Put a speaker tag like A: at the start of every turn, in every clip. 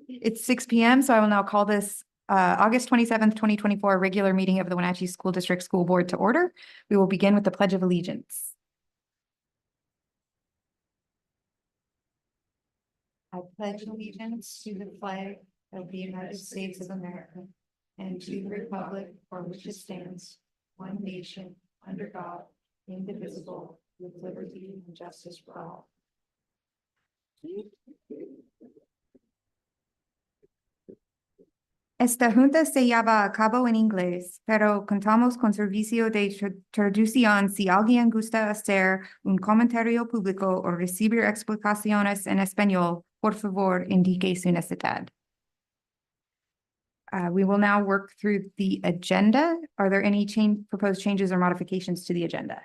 A: It's 6 p.m., so I will now call this August 27th, 2024 regular meeting of the Wenatchee School District School Board to order. We will begin with the Pledge of Allegiance. I pledge allegiance to the flag of the United States of America and to the republic for which it stands, one nation, under God, indivisible, with liberty and justice for all. Esta junta se lleva a cabo en inglés, pero contamos con servicio de traducción si alguien gusta hacer un comentario público o recibir explicaciones en español. Por favor, indique su necesidad. We will now work through the agenda. Are there any proposed changes or modifications to the agenda?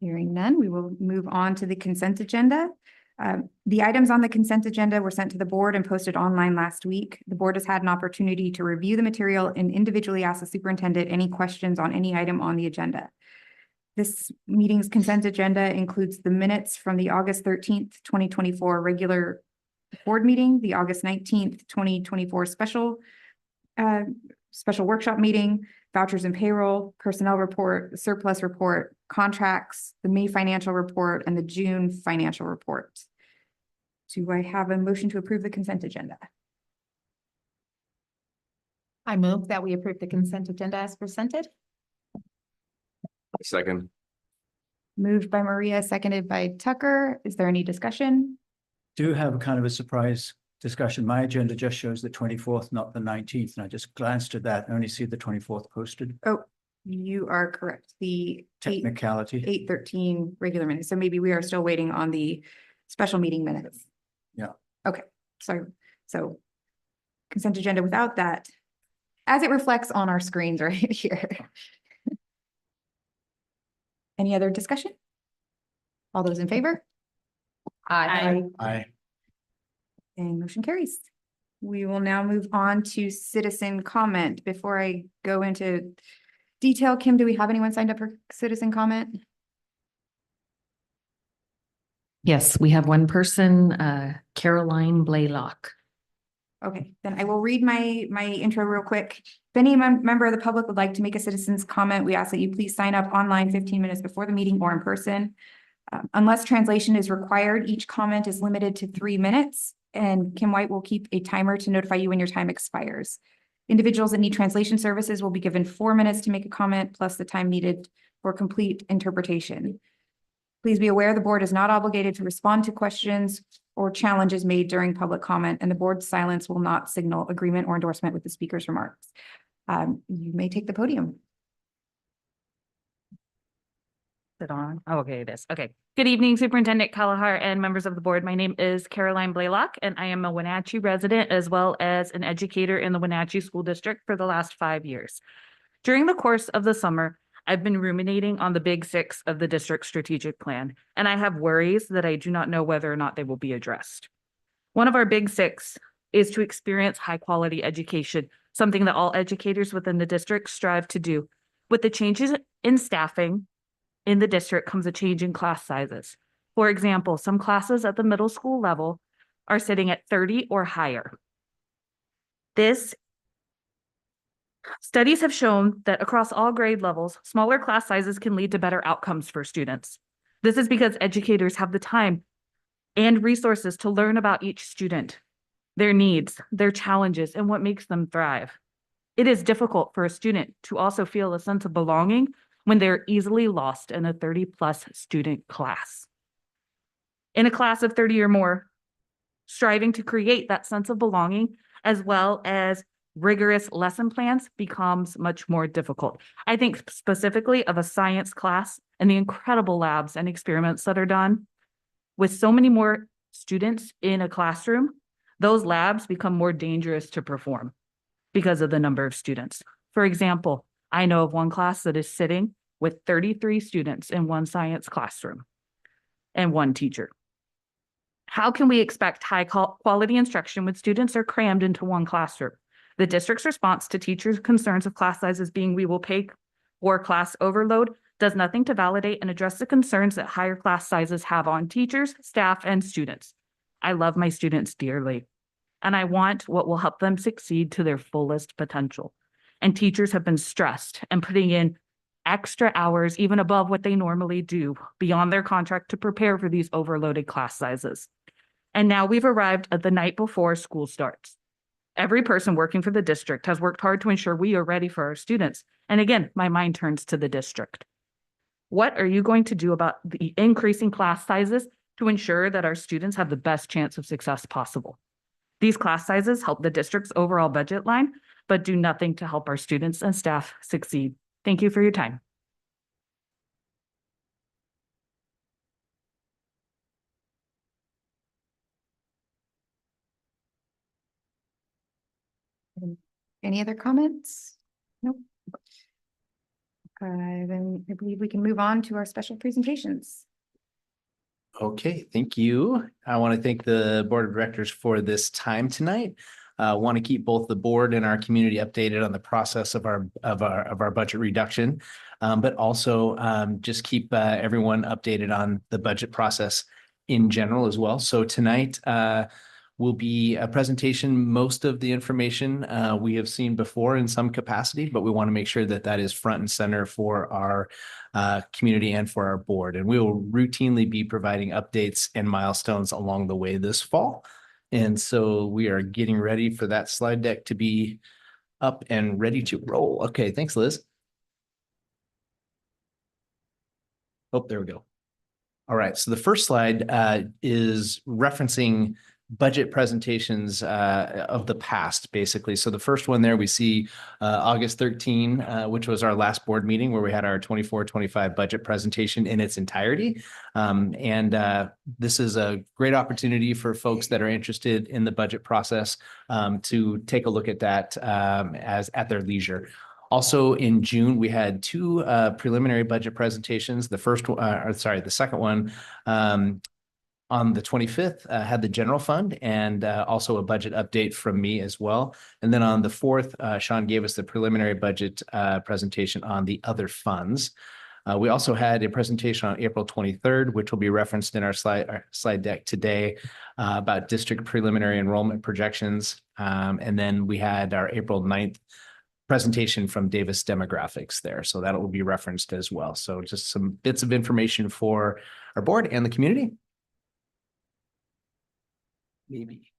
A: Hearing none, we will move on to the consent agenda. The items on the consent agenda were sent to the board and posted online last week. The board has had an opportunity to review the material and individually ask the superintendent any questions on any item on the agenda. This meeting's consent agenda includes the minutes from the August 13th, 2024 regular board meeting, the August 19th, 2024 special workshop meeting, vouchers and payroll, personnel report, surplus report, contracts, the May financial report, and the June financial report. Do I have a motion to approve the consent agenda?
B: I move that we approve the consent agenda as presented.
C: Second.
A: Moved by Maria, seconded by Tucker. Is there any discussion?
D: Do have a kind of a surprise discussion. My agenda just shows the 24th, not the 19th. And I just glanced at that and only see the 24th posted.
A: Oh, you are correct. The
D: Technicality.
A: 8/13 regular minutes. So maybe we are still waiting on the special meeting minutes.
D: Yeah.
A: Okay. So consent agenda without that, as it reflects on our screens right here. Any other discussion? All those in favor?
B: Aye.
D: Aye.
A: And motion carries. We will now move on to citizen comment. Before I go into detail, Kim, do we have anyone signed up for citizen comment?
B: Yes, we have one person, Caroline Blaylock.
A: Okay, then I will read my intro real quick. If any member of the public would like to make a citizen's comment, we ask that you please sign up online 15 minutes before the meeting or in person. Unless translation is required, each comment is limited to 3 minutes, and Kim White will keep a timer to notify you when your time expires. Individuals that need translation services will be given 4 minutes to make a comment, plus the time needed for complete interpretation. Please be aware the board is not obligated to respond to questions or challenges made during public comment, and the board's silence will not signal agreement or endorsement with the speaker's remarks. You may take the podium.
E: Is it on? Oh, okay, it is. Okay. Good evening, Superintendent Kalahar and members of the board. My name is Caroline Blaylock, and I am a Wenatchee resident as well as an educator in the Wenatchee School District for the last 5 years. During the course of the summer, I've been ruminating on the big 6 of the district's strategic plan, and I have worries that I do not know whether or not they will be addressed. One of our big 6 is to experience high quality education, something that all educators within the district strive to do. With the changes in staffing in the district comes a change in class sizes. For example, some classes at the middle school level are sitting at 30 or higher. Studies have shown that across all grade levels, smaller class sizes can lead to better outcomes for students. This is because educators have the time and resources to learn about each student, their needs, their challenges, and what makes them thrive. It is difficult for a student to also feel a sense of belonging when they're easily lost in a 30+ student class. In a class of 30 or more, striving to create that sense of belonging as well as rigorous lesson plans becomes much more difficult. I think specifically of a science class and the incredible labs and experiments that are done. With so many more students in a classroom, those labs become more dangerous to perform because of the number of students. For example, I know of one class that is sitting with 33 students in one science classroom and one teacher. How can we expect high quality instruction when students are crammed into one classroom? The district's response to teachers' concerns of class sizes being we will pay for class overload does nothing to validate and address the concerns that higher class sizes have on teachers, staff, and students. I love my students dearly, and I want what will help them succeed to their fullest potential. And teachers have been stressed and putting in extra hours, even above what they normally do, beyond their contract to prepare for these overloaded class sizes. And now we've arrived at the night before school starts. Every person working for the district has worked hard to ensure we are ready for our students. And again, my mind turns to the district. What are you going to do about the increasing class sizes to ensure that our students have the best chance of success possible? These class sizes help the district's overall budget line, but do nothing to help our students and staff succeed. Thank you for your time.
A: Any other comments? Nope. Then I believe we can move on to our special presentations.
C: Okay, thank you. I want to thank the Board of Directors for this time tonight. Want to keep both the board and our community updated on the process of our budget reduction, but also just keep everyone updated on the budget process in general as well. So tonight will be a presentation. Most of the information we have seen before in some capacity, but we want to make sure that that is front and center for our community and for our board. And we will routinely be providing updates and milestones along the way this fall. And so we are getting ready for that slide deck to be up and ready to roll. Okay, thanks, Liz. Oh, there we go. All right, so the first slide is referencing budget presentations of the past, basically. So the first one there we see August 13, which was our last board meeting where we had our 24-25 budget presentation in its entirety. This is a great opportunity for folks that are interested in the budget process to take a look at that as at their leisure. Also in June, we had two preliminary budget presentations. The first one, the second one, on the 25th, had the general fund and also a budget update from me as well. And then on the 4th, Sean gave us the preliminary budget presentation on the other funds. We also had a presentation on April 23rd, which will be referenced in our slide deck today about district preliminary enrollment projections. And then we had our April 9th presentation from Davis Demographics there. So that will be referenced as well. So just some bits of information for our board and the community. Maybe.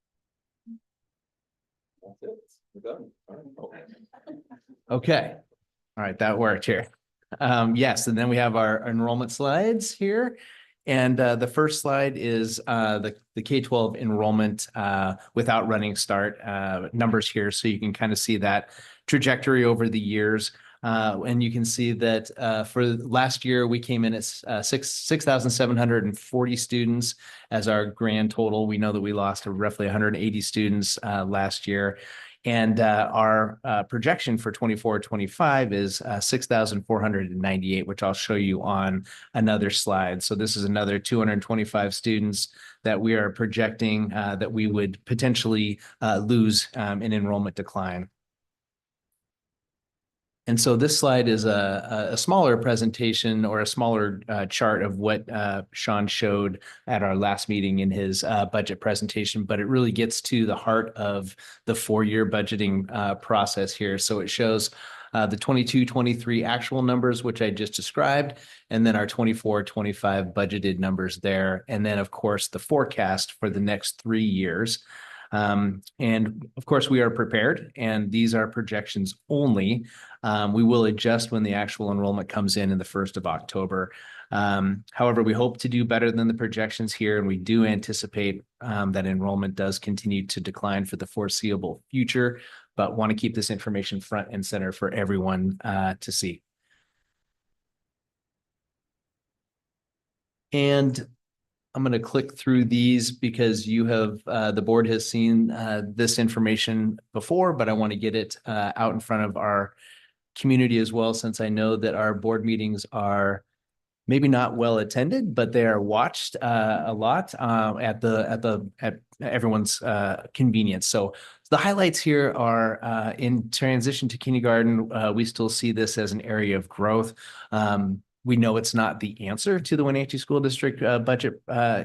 C: Okay. All right, that worked here. Yes, and then we have our enrollment slides here. And the first slide is the K-12 enrollment without running start numbers here. So you can kind of see that trajectory over the years. And you can see that for last year, we came in at 6,740 students as our grand total. We know that we lost roughly 180 students last year. And our projection for 24-25 is 6,498, which I'll show you on another slide. So this is another 225 students that we are projecting that we would potentially lose in enrollment decline. And so this slide is a smaller presentation or a smaller chart of what Sean showed at our last meeting in his budget presentation, but it really gets to the heart of the four-year budgeting process here. So it shows the 22-23 actual numbers, which I just described, and then our 24-25 budgeted numbers there. And then, of course, the forecast for the next 3 years. And of course, we are prepared, and these are projections only. We will adjust when the actual enrollment comes in the 1st of October. However, we hope to do better than the projections here, and we do anticipate that enrollment does continue to decline for the foreseeable future, but want to keep this information front and center for everyone to see. And I'm going to click through these because you have, the board has seen this information before, but I want to get it out in front of our community as well, since I know that our board meetings are maybe not well attended, but they are watched a lot at everyone's convenience. So the highlights here are in transition to kindergarten, we still see this as an area of growth. We know it's not the answer to the Wenatchee School District budget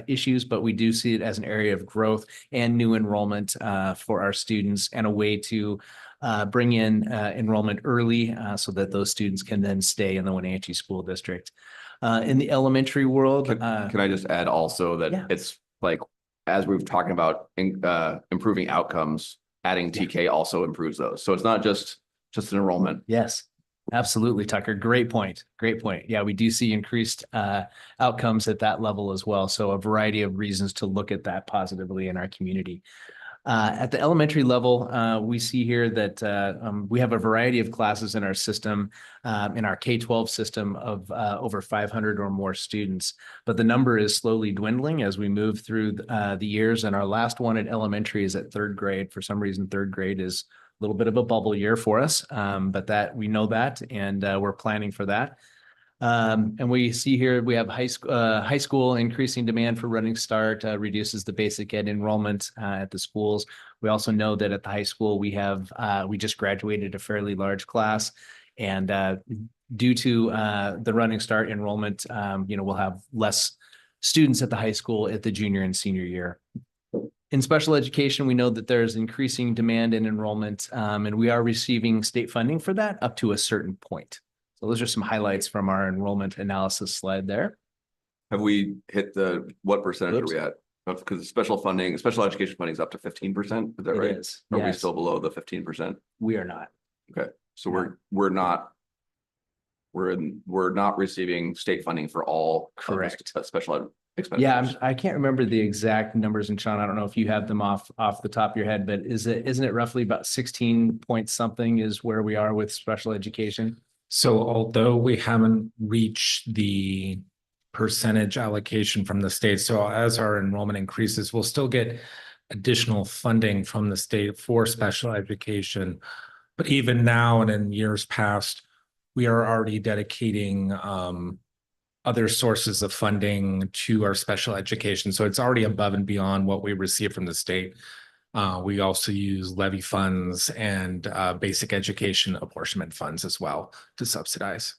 C: issues, but we do see it as an area of growth and new enrollment for our students, and a way to bring in enrollment early so that those students can then stay in the Wenatchee School District. In the elementary world,
F: Can I just add also that
C: Yeah.
F: it's like, as we've talking about improving outcomes, adding TK also improves those. So it's not just an enrollment.
C: yes, absolutely, Tucker. Great point. Great point. Yeah, we do see increased outcomes at that level as well. So a variety of reasons to look at that positively in our community. At the elementary level, we see here that we have a variety of classes in our system, in our K-12 system of over 500 or more students. But the number is slowly dwindling as we move through the years. And our last one at elementary is at third grade. For some reason, third grade is a little bit of a bubble year for us, but that we know that, and we're planning for that. And we see here, we have high school increasing demand for Running Start, reduces the basic ed enrollment at the schools. We also know that at the high school, we just graduated a fairly large class, and due to the Running Start enrollment, we'll have less students at the high school at the junior and senior year. In special education, we know that there's increasing demand and enrollment, and we are receiving state funding for that up to a certain point. So those are some highlights from our enrollment analysis slide there.
F: Have we hit what percentage are we at? Because special education funding is up to 15%. Is that right?
C: It is.
F: Are we
C: Yes.
F: still below the 15%?
C: We are not.
F: Okay, so we're not receiving state funding for all. of the
C: Correct.
F: Special ed expenditures.
C: Yeah, I can't remember the exact numbers, and Sean, I don't know if you have them off the top of your head, but isn't it roughly about 16 point something is where we are with special education?
G: So although we haven't reached the percentage allocation from the state, so as our enrollment increases, we'll still get additional funding from the state for special education. But even now and in years past, we are already dedicating other sources of funding to our special education. So it's already above and beyond what we receive from the state. We also use levy funds and basic education apportionment funds as well to subsidize.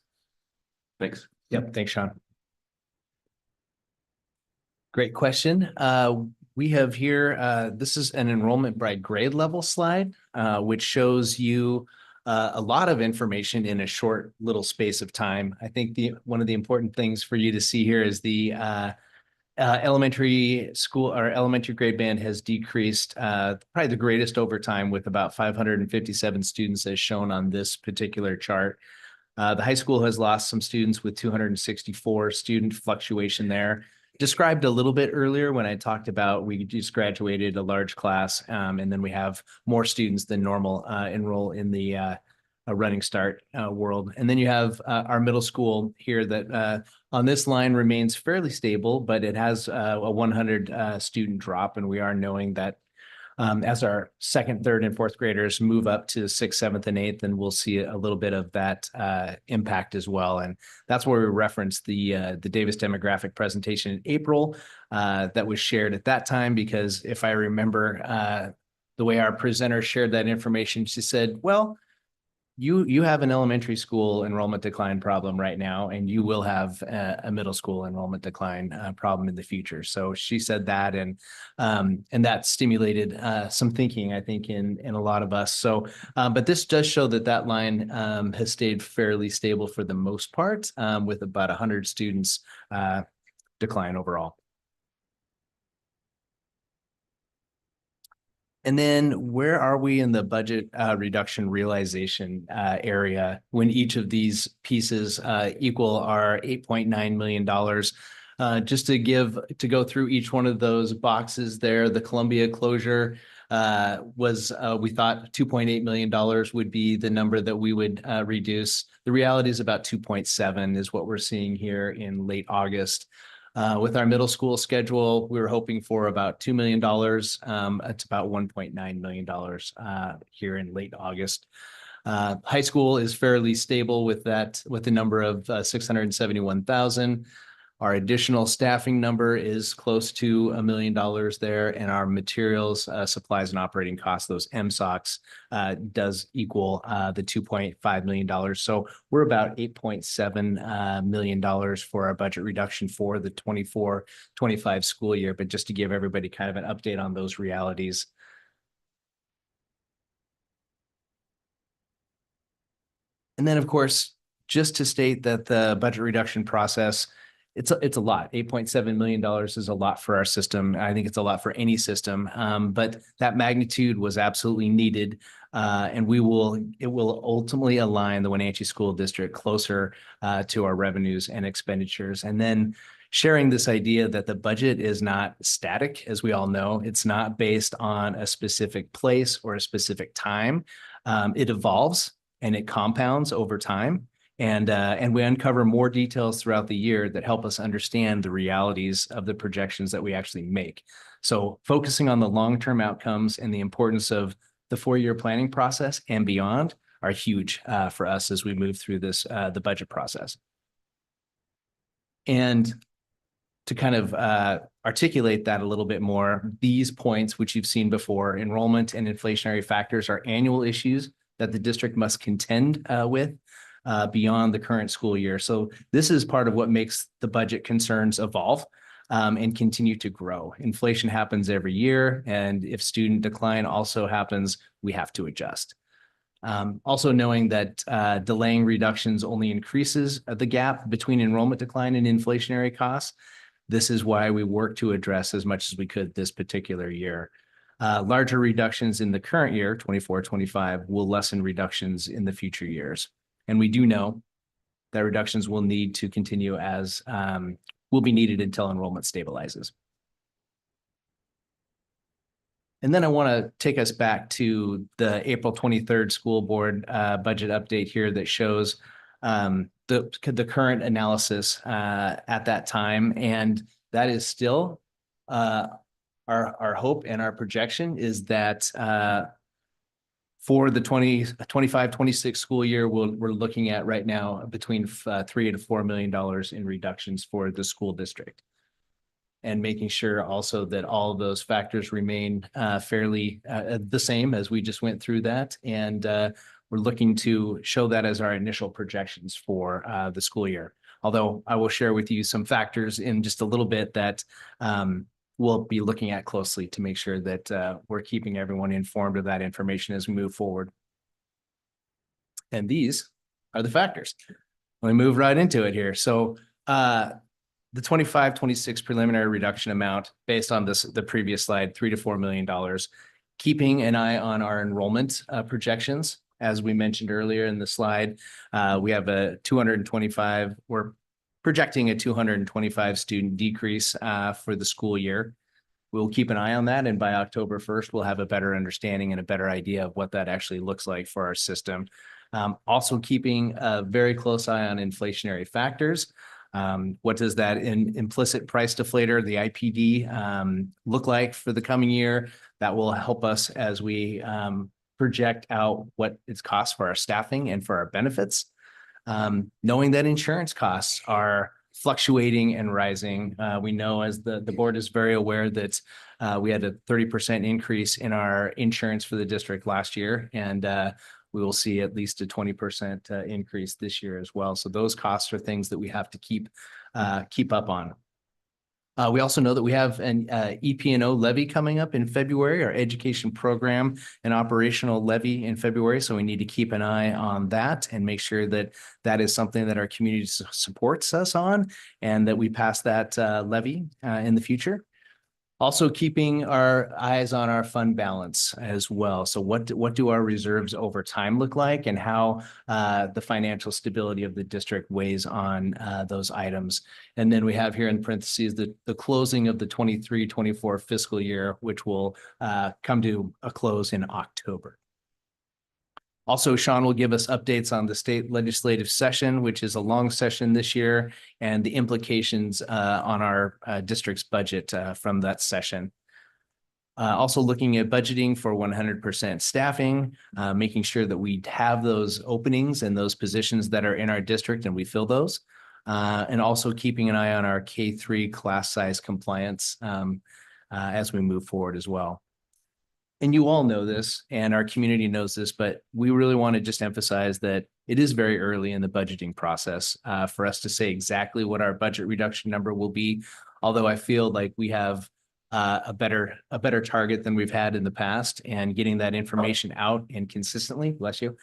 F: Thanks.
C: Yep. Thanks, Sean. Great question. We have here, this is an enrollment by grade level slide, which shows you a lot of information in a short little space of time. I think one of the important things for you to see here is the elementary school, our elementary grade band has decreased probably the greatest over time, with about 557 students as shown on this particular chart. The high school has lost some students with 264 student fluctuation there. Described a little bit earlier when I talked about we just graduated a large class, and then we have more students than normal enroll in the Running Start world. And then you have our middle school here that on this line remains fairly stable, but it has a 100 student drop. And we are knowing that as our second, third, and fourth graders move up to sixth, seventh, and eighth, then we'll see a little bit of that impact as well. And that's where we referenced the Davis demographic presentation in April that was shared at that time, because if I remember the way our presenter shared that information, she said, well, you have an elementary school enrollment decline problem right now, and you will have a middle school enrollment decline problem in the future. So she said that, and that stimulated some thinking, I think, in a lot of us. So, but this does show that line has stayed fairly stable for the most part, with about 100 students decline overall. And then where are we in the budget reduction realization area when each of these pieces equal our $8.9 million? Just to go through each one of those boxes there, the Columbia closure was, we thought $2.8 million would be the number that we would reduce. The reality is about 2.7 is what we're seeing here in late August. With our middle school schedule, we were hoping for about $2 million. It's about $1.9 million here in late August. High school is fairly stable with the number of 671,000. Our additional staffing number is close to $1 million there, and our materials, supplies and operating costs, those MSOCs, does equal the $2.5 million. So we're about $8.7 million for our budget reduction for the 24-25 school year. But just to give everybody kind of an update on those realities. And then, of course, just to state that the budget reduction process, it's a lot. $8.7 million is a lot for our system. I think it's a lot for any system, but that magnitude was absolutely needed. And it will ultimately align the Wenatchee School District closer to our revenues and expenditures. And then sharing this idea that the budget is not static, as we all know. It's not based on a specific place or a specific time. It evolves and it compounds over time. And we uncover more details throughout the year that help us understand the realities of the projections that we actually make. So focusing on the long-term outcomes and the importance of the 4-year planning process and beyond are huge for us as we move through this, the budget process. And to kind of articulate that a little bit more, these points, which you've seen before, enrollment and inflationary factors, are annual issues that the district must contend with beyond the current school year. So this is part of what makes the budget concerns evolve and continue to grow. Inflation happens every year, and if student decline also happens, we have to adjust. Also knowing that delaying reductions only increases the gap between enrollment decline and inflationary costs. This is why we work to address as much as we could this particular year. Larger reductions in the current year, 24-25, will lessen reductions in the future years. And we do know that reductions will need to continue as will be needed until enrollment stabilizes. And then I want to take us back to the April 23rd school board budget update here that shows the current analysis at that time. And that is still our hope and our projection is that for the 25-26 school year, we're looking at right now between $3 to $4 million in reductions for the school district. And making sure also that all of those factors remain fairly the same as we just went through that. And we're looking to show that as our initial projections for the school year. Although I will share with you some factors in just a little bit that we'll be looking at closely to make sure that we're keeping everyone informed of that information as we move forward. And these are the factors. Let me move right into it here. So the 25-26 preliminary reduction amount based on the previous slide, $3 to $4 million, keeping an eye on our enrollment projections. As we mentioned earlier in the slide, we have we're projecting a 225 student decrease for the school year. We'll keep an eye on that. And by October 1st, we'll have a better understanding and a better idea of what that actually looks like for our system. Also keeping a very close eye on inflationary factors. What does that implicit price deflator, the IPD, look like for the coming year? That will help us as we project out what it's costs for our staffing and for our benefits. Knowing that insurance costs are fluctuating and rising. We know, as the board is very aware, that we had a 30% increase in our insurance for the district last year, and we will see at least a 20% increase this year as well. So those costs are things that we have to keep up on. We also know that we have an EP&O levy coming up in February, our education program and operational levy in February. So we need to keep an eye on that and make sure that that is something that our community supports us on and that we pass that levy in the future. Also keeping our eyes on our fund balance as well. So what do our reserves over time look like, and how the financial stability of the district weighs on those items. And then we have here in parentheses the closing of the 23-24 fiscal year, which will come to a close in October. Also, Sean will give us updates on the state legislative session, which is a long session this year, and the implications on our district's budget from that session. Also looking at budgeting for 100% staffing, making sure that we have those openings and those positions that are in our district and we fill those. and also keeping an eye on our K-3 class size compliance as we move forward as well. And you all know this, and our community knows this, but we really want to just emphasize that it is very early in the budgeting process for us to say exactly what our budget reduction number will be. Although I feel like we have a better target than we've had in the past, and getting that information out and consistently, bless you,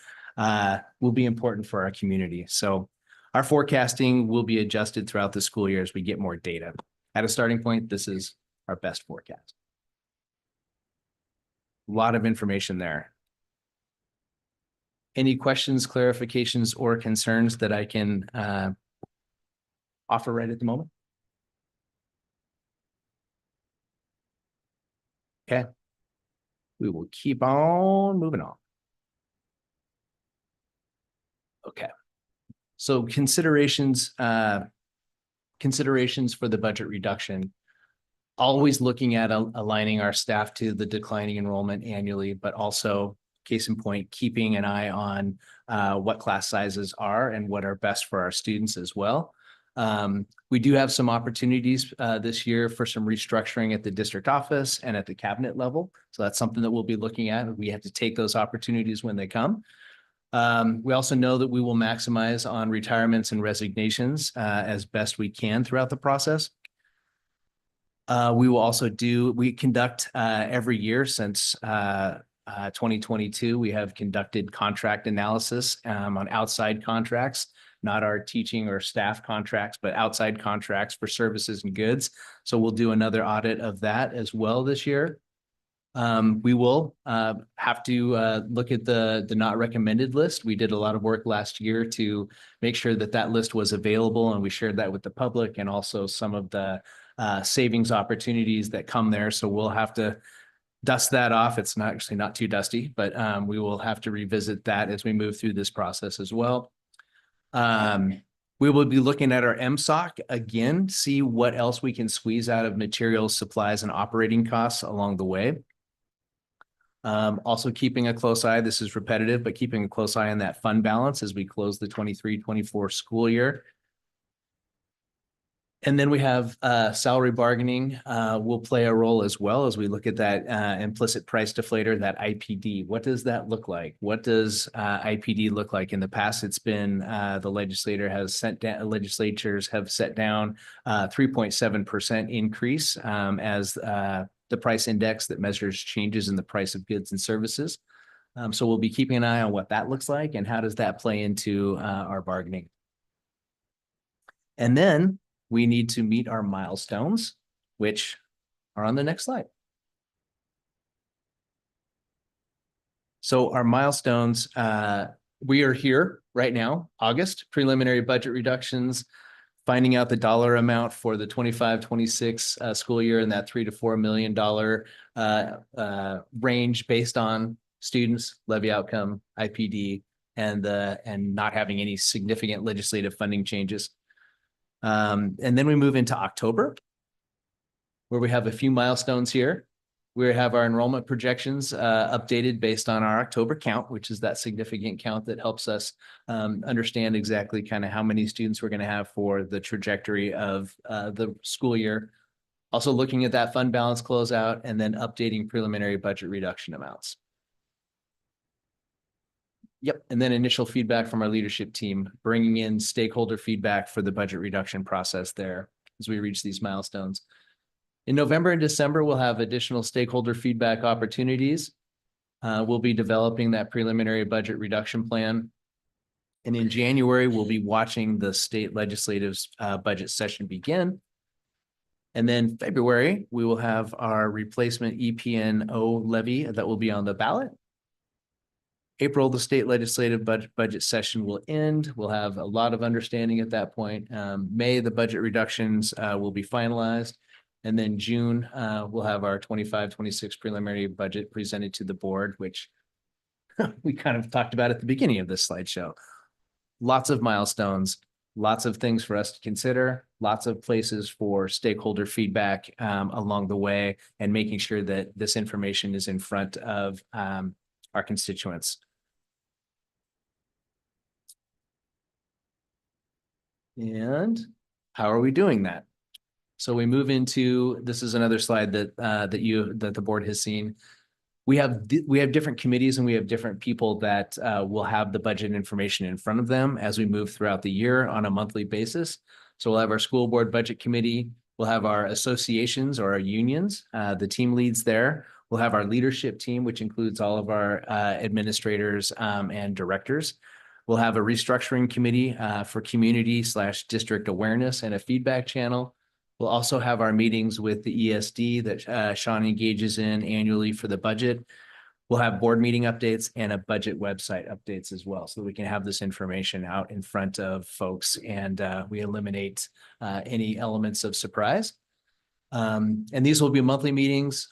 C: will be important for our community. So our forecasting will be adjusted throughout the school year as we get more data. At a starting point, this is our best forecast. A lot of information there. Any questions, clarifications, or concerns that I can offer right at the moment? Okay. We will keep on moving on. Okay. So considerations for the budget reduction. Always looking at aligning our staff to the declining enrollment annually, but also, case in point, keeping an eye on what class sizes are and what are best for our students as well. We do have some opportunities this year for some restructuring at the district office and at the cabinet level. So that's something that we'll be looking at. We have to take those opportunities when they come. We also know that we will maximize on retirements and resignations as best we can throughout the process. We conduct every year since 2022, we have conducted contract analysis on outside contracts, not our teaching or staff contracts, but outside contracts for services and goods. So we'll do another audit of that as well this year. We will have to look at the not recommended list. We did a lot of work last year to make sure that that list was available, and we shared that with the public, and also some of the savings opportunities that come there. So we'll have to dust that off. It's not actually not too dusty, but we will have to revisit that as we move through this process as well. We will be looking at our MSOC again, see what else we can squeeze out of materials, supplies, and operating costs along the way. Also keeping a close eye, this is repetitive, but keeping a close eye on that fund balance as we close the 23-24 school year. And then we have salary bargaining will play a role as well as we look at that implicit price deflator, that IPD. What does that look like? What does IPD look like? In the past, it's been the legislatures have set down 3.7% increase as the price index that measures changes in the price of goods and services. So we'll be keeping an eye on what that looks like and how does that play into our bargaining. And then we need to meet our milestones, which are on the next slide. So our milestones, we are here right now, August, preliminary budget reductions, finding out the dollar amount for the 25-26 school year in that $3 to $4 million range based on students, levy outcome, IPD, and not having any significant legislative funding changes. And then we move into October, where we have a few milestones here. We have our enrollment projections updated based on our October count, which is that significant count that helps us understand exactly kind of how many students we're going to have for the trajectory of the school year. Also looking at that fund balance closeout and then updating preliminary budget reduction amounts. Yep. And then initial feedback from our leadership team, bringing in stakeholder feedback for the budget reduction process there as we reach these milestones. In November and December, we'll have additional stakeholder feedback opportunities. We'll be developing that preliminary budget reduction plan. And in January, we'll be watching the state legislative's budget session begin. And then February, we will have our replacement EPNO levy that will be on the ballot. April, the state legislative budget session will end. We'll have a lot of understanding at that point. May, the budget reductions will be finalized. And then June, we'll have our 25-26 preliminary budget presented to the board, which we kind of talked about at the beginning of this slideshow. Lots of milestones, lots of things for us to consider, lots of places for stakeholder feedback along the way, and making sure that this information is in front of our constituents. And how are we doing that? So we move into, this is another slide that that the board has seen. We have different committees and we have different people that will have the budget information in front of them as we move throughout the year on a monthly basis. So we'll have our school board budget committee, we'll have our associations or our unions, the team leads there. We'll have our leadership team, which includes all of our administrators and directors. We'll have a restructuring committee for community/district awareness and a feedback channel. We'll also have our meetings with the ESD that Sean engages in annually for the budget. We'll have board meeting updates and a budget website updates as well, so that we can have this information out in front of folks and we eliminate any elements of surprise. And these will be monthly meetings.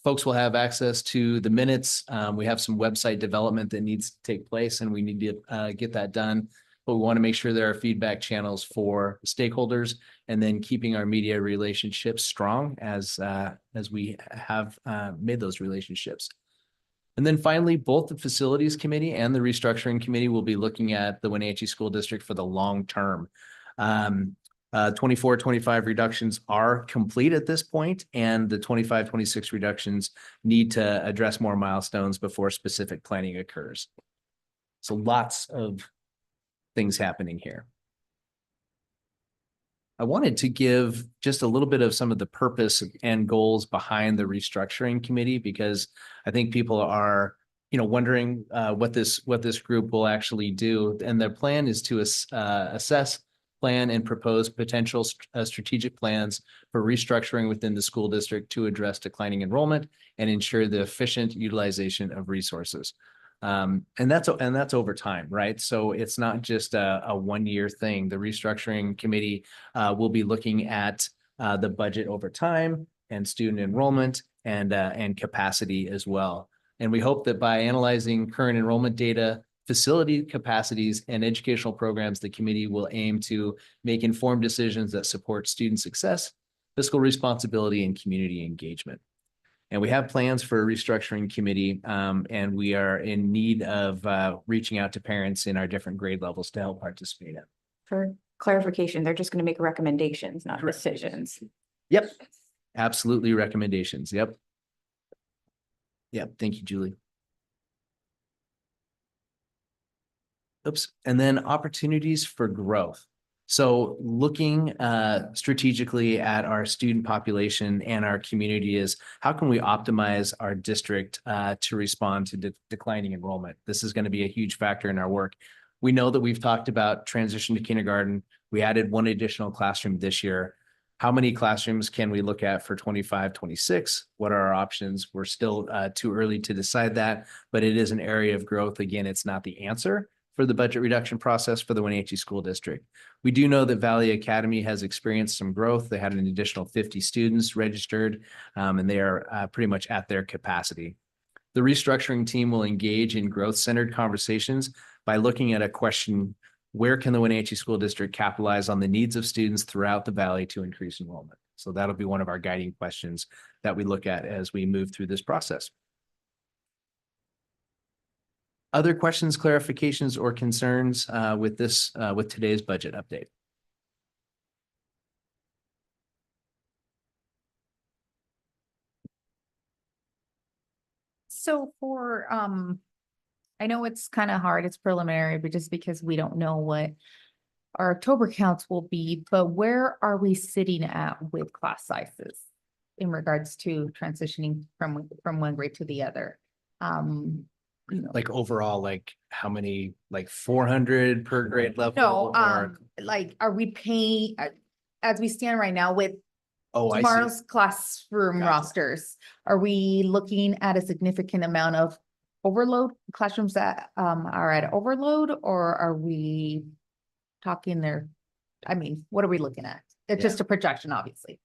C: Folks will have access to the minutes. We have some website development that needs to take place and we need to get that done. But we want to make sure there are feedback channels for stakeholders and then keeping our media relationships strong as we have made those relationships. And then finally, both the facilities committee and the restructuring committee will be looking at the Wenatchee School District for the long term. 24-25 reductions are complete at this point, and the 25-26 reductions need to address more milestones before specific planning occurs. So lots of things happening here. I wanted to give just a little bit of some of the purpose and goals behind the restructuring committee, because I think people are, wondering what this group will actually do. And their plan is to assess, plan, and propose potential strategic plans for restructuring within the school district to address declining enrollment and ensure the efficient utilization of resources. And that's over time, right? So it's not just a 1-year thing. The restructuring committee will be looking at the budget over time and student enrollment and capacity as well. And we hope that by analyzing current enrollment data, facility capacities, and educational programs, the committee will aim to make informed decisions that support student success, fiscal responsibility, and community engagement. And we have plans for a restructuring committee, and we are in need of reaching out to parents in our different grade levels to help participate in.
A: For clarification, they're just going to make recommendations, not
C: Correct.
A: decisions.
C: Yep, absolutely recommendations. Yep. Yep, thank you, Julie. Oops, and then opportunities for growth. So looking strategically at our student population and our community is how can we optimize our district to respond to declining enrollment? This is going to be a huge factor in our work. We know that we've talked about transition to kindergarten. We added 1 additional classroom this year. How many classrooms can we look at for 25-26? What are our options? We're still too early to decide that, but it is an area of growth. Again, it's not the answer for the budget reduction process for the Wenatchee School District. We do know that Valley Academy has experienced some growth. They had an additional 50 students registered, and they are pretty much at their capacity. The restructuring team will engage in growth-centered conversations by looking at a question: where can the Wenatchee School District capitalize on the needs of students throughout the Valley to increase enrollment? So that'll be one of our guiding questions that we look at as we move through this process. Other questions, clarifications, or concerns with today's budget update?
H: So for, I know it's kind of hard, it's preliminary, but just because we don't know what our October counts will be, but where are we sitting at with class sizes in regards to transitioning from one grade to the other?
C: Like overall, like how many, like 400 per grade level?
H: No, like, are we paying, as we stand right now with
C: Oh, I see.
H: tomorrow's classroom
C: Gotcha.
H: rosters, are we looking at a significant amount of overload classrooms that are at overload, or are we talking there? I mean, what are we looking at? It's
C: Yeah.
H: just a projection, obviously.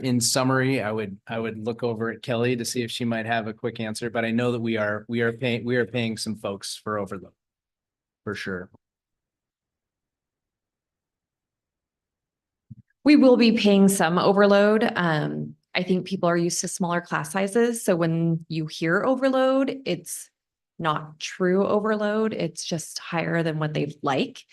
C: In summary, I would look over at Kelly to see if she might have a quick answer, but I know that we are paying some folks for overload for sure.
B: We will be paying some overload. I think people are used to smaller class sizes. So when you hear overload, it's not true overload. It's just higher than what they'd like.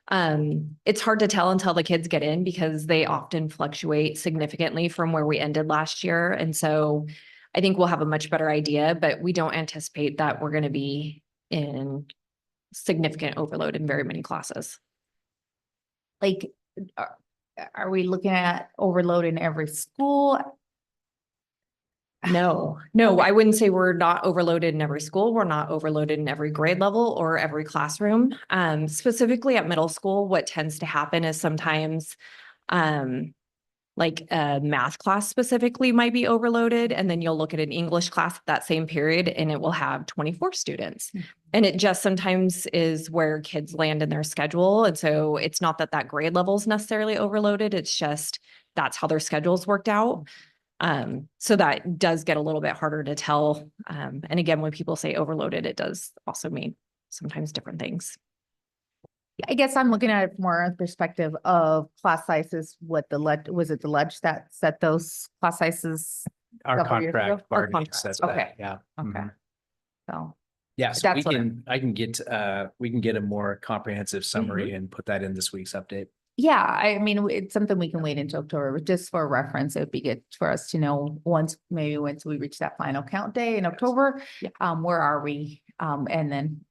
B: It's hard to tell until the kids get in because they often fluctuate significantly from where we ended last year. And so I think we'll have a much better idea, but we don't anticipate that we're going to be in significant overload in very many classes.
H: Like, are we looking at overload in every school?
B: No, I wouldn't say we're not overloaded in every school. We're not overloaded in every grade level or every classroom. Specifically at middle school, what tends to happen is sometimes like a math class specifically might be overloaded. And then you'll look at an English class at that same period and it will have 24 students. And it just sometimes is where kids land in their schedule. And so it's not that that grade level is necessarily overloaded. It's just that's how their schedules worked out. So that does get a little bit harder to tell. And again, when people say overloaded, it does also mean sometimes different things.
H: I guess I'm looking at it more in perspective of class sizes, what was it the ledge that set those class sizes?
C: Our
H: Couple years ago?
C: contract.
H: Our
C: bargaining
H: contract,
C: says that,
H: okay.
C: Yeah.
H: Okay.
C: Mhm.
H: So,
C: Yes,
H: That's what
C: I can get, we can get a more comprehensive summary and put that in this week's update.
H: yeah, I mean, it's something we can wait until October, but just for reference, it'd be good for us to know once we reach that final count day in October. Where are we? And then,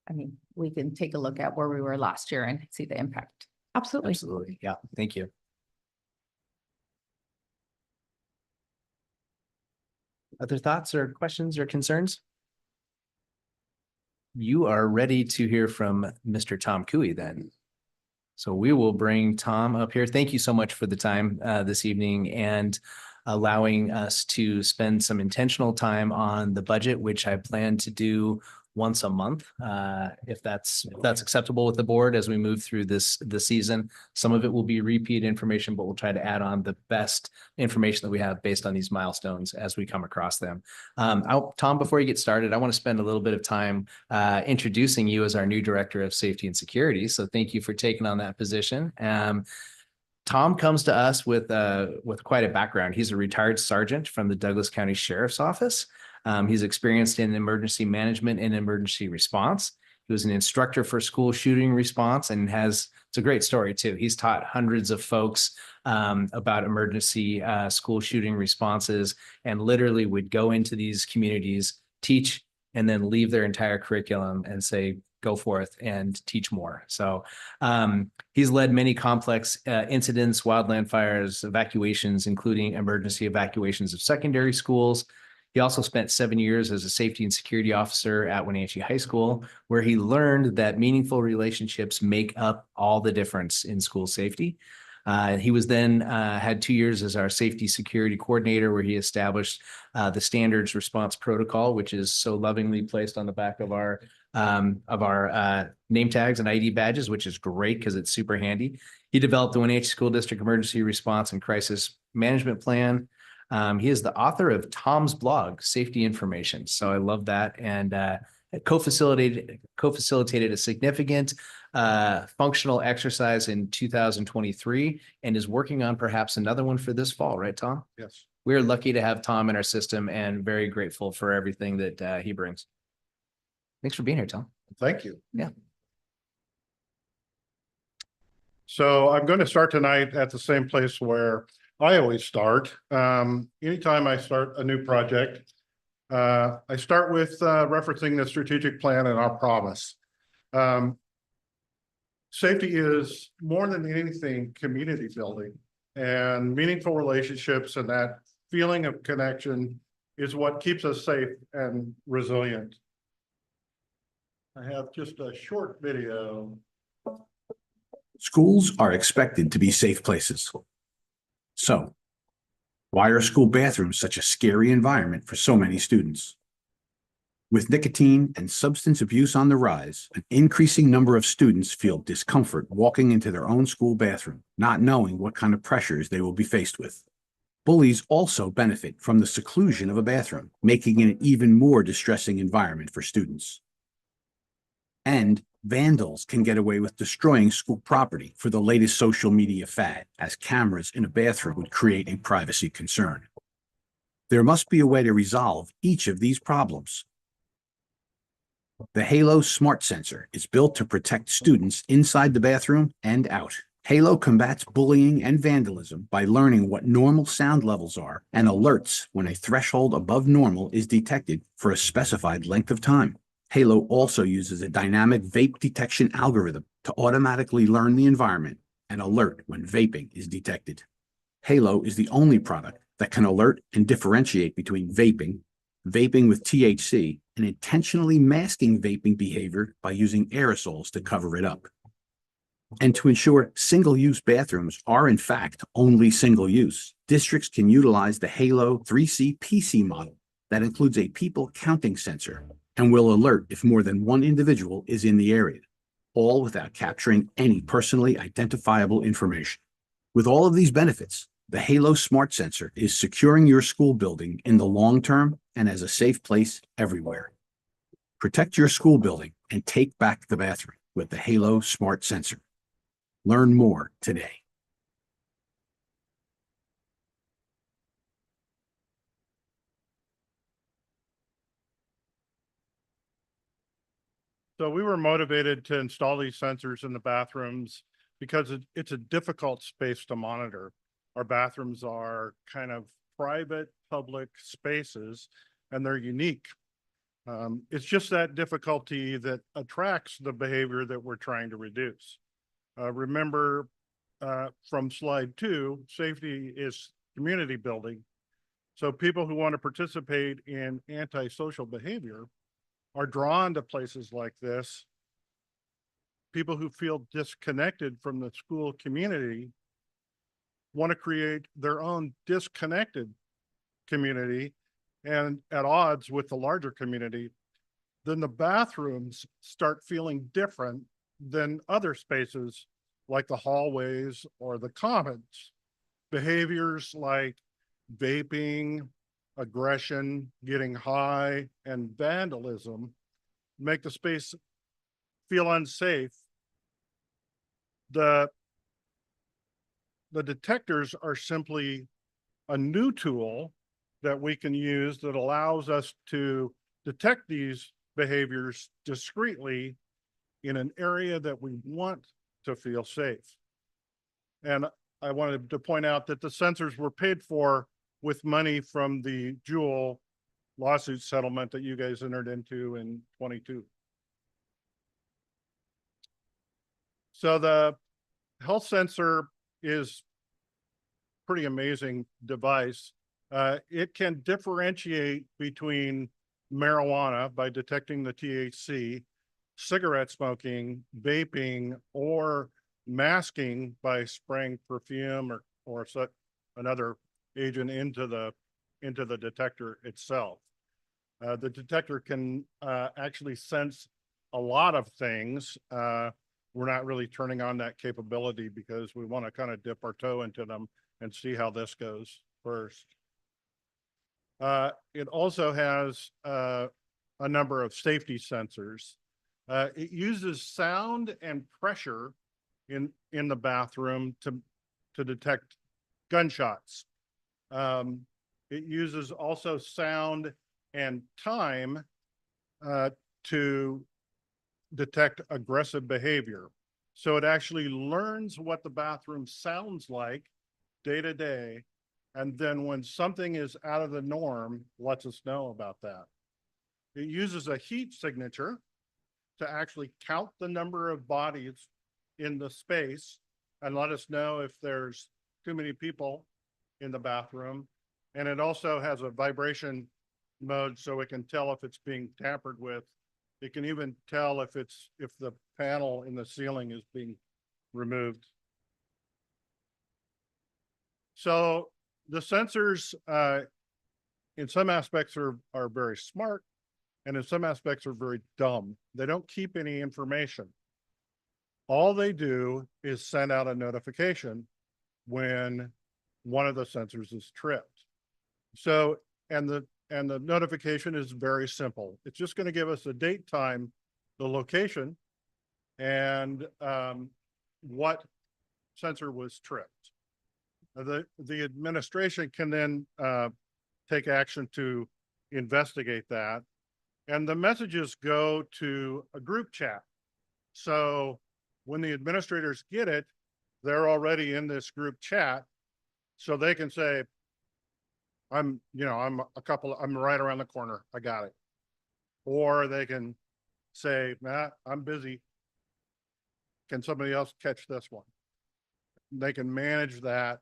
H: I mean, we can take a look at where we were last year and see the impact.
B: Absolutely.
C: Absolutely. Yeah. Thank you. Other thoughts or questions or concerns? You are ready to hear from Mr. Tom Cooey then. So we will bring Tom up here. Thank you so much for the time this evening and allowing us to spend some intentional time on the budget, which I plan to do once a month, if that's acceptable with the board as we move through the season. Some of it will be repeat information, but we'll try to add on the best information that we have based on these milestones as we come across them. Tom, before you get started, I want to spend a little bit of time introducing you as our new Director of Safety and Security. So thank you for taking on that position. Tom comes to us with quite a background. He's a retired sergeant from the Douglas County Sheriff's Office. He's experienced in emergency management and emergency response. He was an instructor for school shooting response and it's a great story too. He's taught hundreds of folks about emergency school shooting responses and literally would go into these communities, teach, and then leave their entire curriculum and say, go forth and teach more. So he's led many complex incidents, wildland fires, evacuations, including emergency evacuations of secondary schools. He also spent 7 years as a safety and security officer at Wenatchee High School, where he learned that meaningful relationships make up all the difference in school safety. He was then had 2 years as our safety security coordinator, where he established the standards response protocol, which is so lovingly placed on the back of our name tags and ID badges, which is great because it's super handy. He developed the Wenatchee School District Emergency Response and Crisis Management Plan. He is the author of Tom's blog, Safety Information. So I love that. And co-facilitated a significant functional exercise in 2023 and is working on perhaps another one for this fall, right, Tom?
I: Yes.
C: We're lucky to have Tom in our system and very grateful for everything that he brings. Thanks for being here, Tom.
I: Thank you.
C: Yeah.
I: So I'm going to start tonight at the same place where I always start. Anytime I start a new project, I start with referencing the strategic plan and our promise. Safety is more than anything community building, and meaningful relationships and that feeling of connection is what keeps us safe and resilient. I have just a short video.
J: Schools are expected to be safe places. So, why are school bathrooms such a scary environment for so many students? With nicotine and substance abuse on the rise, an increasing number of students feel discomfort walking into their own school bathroom, not knowing what kind of pressures they will be faced with. Bullies also benefit from the seclusion of a bathroom, making it an even more distressing environment for students. And vandals can get away with destroying school property for the latest social media fad, as cameras in a bathroom would create a privacy concern. There must be a way to resolve each of these problems. The Halo Smart Sensor is built to protect students inside the bathroom and out. Halo combats bullying and vandalism by learning what normal sound levels are and alerts when a threshold above normal is detected for a specified length of time. Halo also uses a dynamic vape detection algorithm to automatically learn the environment and alert when vaping is detected. Halo is the only product that can alert and differentiate between vaping, vaping with THC, and intentionally masking vaping behavior by using aerosols to cover it up. And to ensure single-use bathrooms are in fact only single-use, districts can utilize the Halo 3C PC model that includes a people counting sensor and will alert if more than one individual is in the area, all without capturing any personally identifiable information. With all of these benefits, the Halo Smart Sensor is securing your school building in the long term and as a safe place everywhere. Protect your school building and take back the bathroom with the Halo Smart Sensor. Learn more today.
I: So we were motivated to install these sensors in the bathrooms because it's a difficult space to monitor. Our bathrooms are kind of private, public spaces, and they're unique. It's just that difficulty that attracts the behavior that we're trying to reduce. Remember from slide 2, safety is community building. So people who want to participate in antisocial behavior are drawn to places like this. People who feel disconnected from the school community want to create their own disconnected community and at odds with the larger community. Then the bathrooms start feeling different than other spaces like the hallways or the commons. Behaviors like vaping, aggression, getting high, and vandalism make the space feel unsafe. The detectors are simply a new tool that we can use that allows us to detect these behaviors discreetly in an area that we want to feel safe. And I wanted to point out that the sensors were paid for with money from the Jewel lawsuit settlement that you guys entered into in 22. So the health sensor is pretty amazing device. It can differentiate between marijuana by detecting the THC, cigarette smoking, vaping, or masking by spraying perfume or another agent into the detector itself. The detector can actually sense a lot of things. We're not really turning on that capability because we want to kind of dip our toe into them and see how this goes first. It also has a number of safety sensors. It uses sound and pressure in the bathroom to detect gunshots. It uses also sound and time to detect aggressive behavior. So it actually learns what the bathroom sounds like day to day. And then when something is out of the norm, lets us know about that. It uses a heat signature to actually count the number of bodies in the space and let us know if there's too many people in the bathroom. And it also has a vibration mode so it can tell if it's being tampered with. It can even tell if the panel in the ceiling is being removed. So the sensors in some aspects are very smart, and in some aspects are very dumb. They don't keep any information. All they do is send out a notification when one of the sensors is tripped. So, and the notification is very simple. It's just going to give us the date, time, the location, and what sensor was tripped. The administration can then take action to investigate that. And the messages go to a group chat. So when the administrators get it, they're already in this group chat. So they can say, I'm right around the corner. I got it. Or they can say, nah, I'm busy. Can somebody else catch this one? They can manage that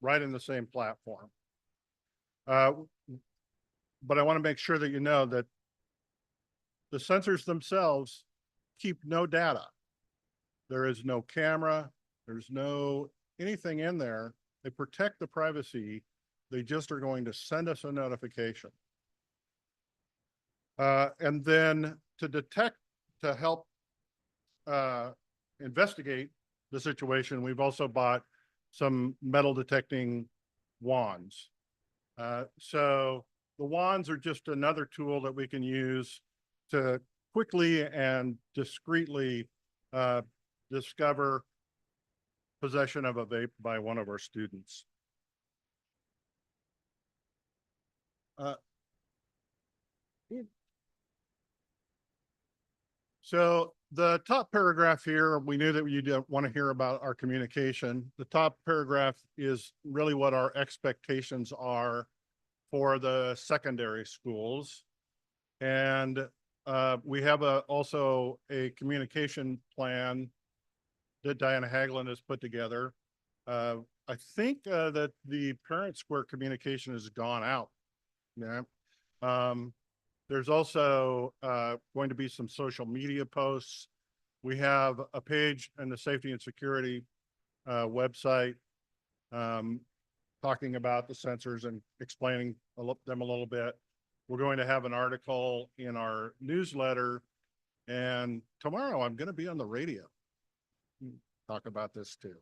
I: right in the same platform. But I want to make sure that you know that the sensors themselves keep no data. There is no camera. There's no anything in there. They protect the privacy. They just are going to send us a notification. And then to help investigate the situation, we've also bought some metal detecting wands. So the wands are just another tool that we can use to quickly and discreetly discover possession of a vape by one of our students. So the top paragraph here, we knew that you didn't want to hear about our communication. The top paragraph is really what our expectations are for the secondary schools. And we have also a communication plan that Diana Haglund has put together. I think that the Parent Square communication has gone out. Yeah. There's also going to be some social media posts. We have a page in the Safety and Security website talking about the sensors and explaining them a little bit. We're going to have an article in our newsletter, and tomorrow I'm going to be on the radio. Talk about this too.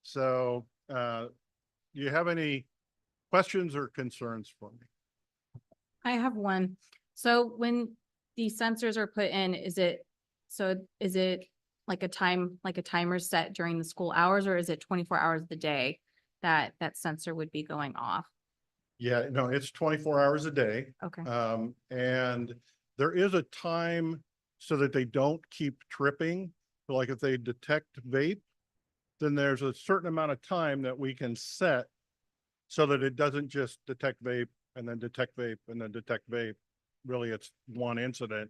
I: So do you have any questions or concerns for me?
K: I have one. So when these sensors are put in, is it like a timer set during the school hours, or is it 24 hours of the day that sensor would be going off?
I: Yeah, no, it's 24 hours a day.
K: Okay.
I: And there is a time so that they don't keep tripping. So like if they detect vape, then there's a certain amount of time that we can set so that it doesn't just detect vape and then detect vape and then detect vape. Really, it's one incident.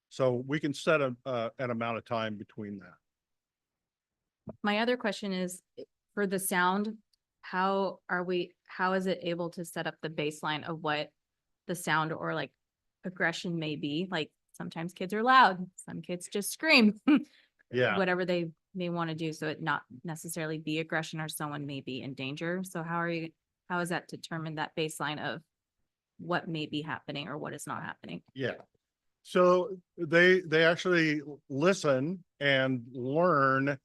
I: So we can set an amount of time between that.
K: My other question is for the sound, how is it able to set up the baseline of what the sound or like aggression may be? Like sometimes kids are loud, some kids just scream.
I: Yeah.
K: Whatever they may want to do, so it not necessarily be aggression or someone may be in danger. So how is that determined, that baseline of what may be happening or what is not happening?
I: Yeah. So they actually listen and learn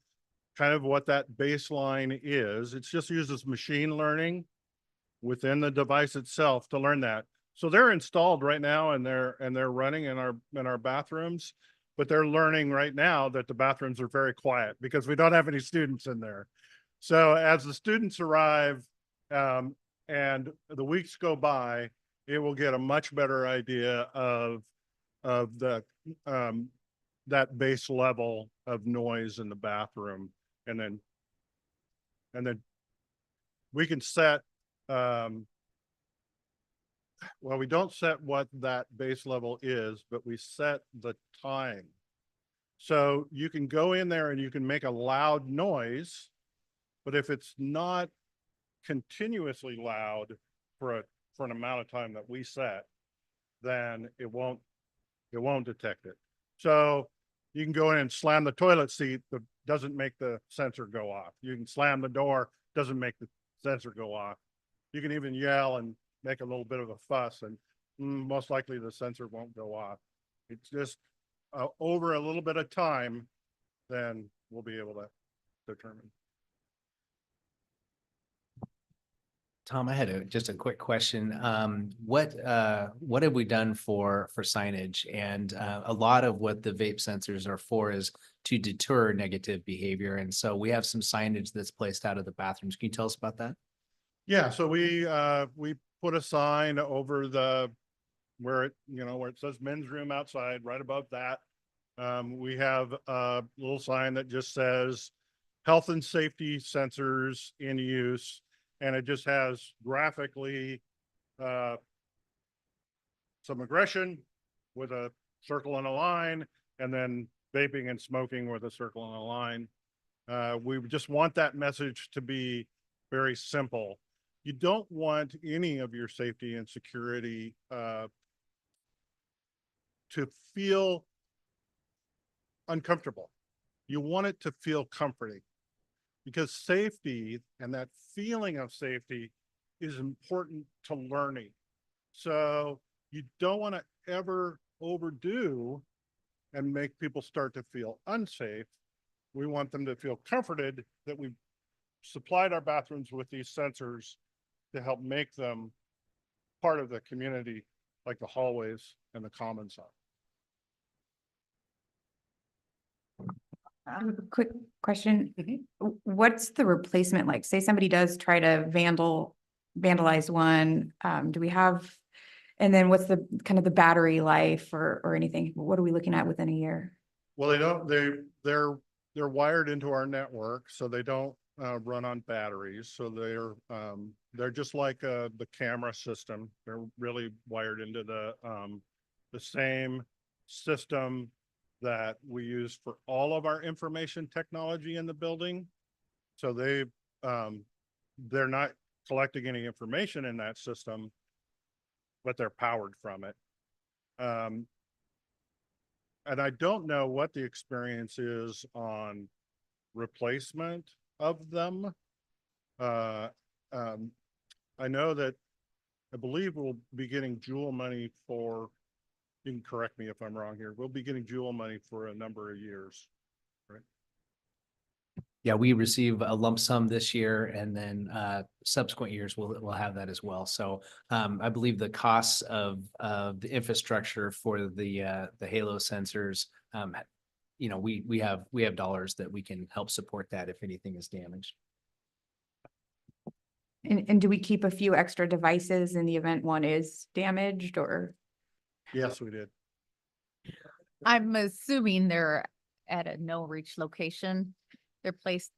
I: kind of what that baseline is. It just uses machine learning within the device itself to learn that. So they're installed right now and they're running in our bathrooms, but they're learning right now that the bathrooms are very quiet because we don't have any students in there. So as the students arrive and the weeks go by, it will get a much better idea of the that base level of noise in the bathroom, and then we can set well, we don't set what that base level is, but we set the time. So you can go in there and you can make a loud noise, but if it's not continuously loud for an amount of time that we set, then it won't detect it. So you can go in and slam the toilet seat, that doesn't make the sensor go off. You can slam the door, doesn't make the sensor go off. You can even yell and make a little bit of a fuss, and most likely the sensor won't go off. It's just over a little bit of time, then we'll be able to determine.
C: Tom, I had just a quick question. What have we done for signage? And a lot of what the vape sensors are for is to deter negative behavior. And so we have some signage that's placed out of the bathrooms. Can you tell us about that?
I: Yeah, so we put a sign over the where it says men's room outside, right above that. We have a little sign that just says health and safety sensors in use. And it just has graphically some aggression with a circle and a line, and then vaping and smoking with a circle and a line. We just want that message to be very simple. You don't want any of your safety and security to feel uncomfortable. You want it to feel comforting, because safety and that feeling of safety is important to learning. So you don't want to ever overdo and make people start to feel unsafe. We want them to feel comforted that we've supplied our bathrooms with these sensors to help make them part of the community, like the hallways and the commons are.
A: I have a quick question. What's the replacement like? Say somebody does try to vandalize one, do we have, and then what's the kind of the battery life or anything? What are we looking at within a year?
I: Well, they're wired into our network, so they don't run on batteries. So they're just like the camera system. They're really wired into the same system that we use for all of our information technology in the building. So they're not collecting any information in that system, but they're powered from it. And I don't know what the experience is on replacement of them. I know that I believe we'll be getting Jewel money for, you can correct me if I'm wrong here, we'll be getting Jewel money for a number of years, right?
C: Yeah, we receive a lump sum this year, and then subsequent years we'll have that as well. So I believe the costs of the infrastructure for the Halo sensors, we have dollars that we can help support that if anything is damaged.
A: And do we keep a few extra devices in the event one is damaged, or?
I: Yes, we did.
H: I'm assuming they're at a no reach location. They're placed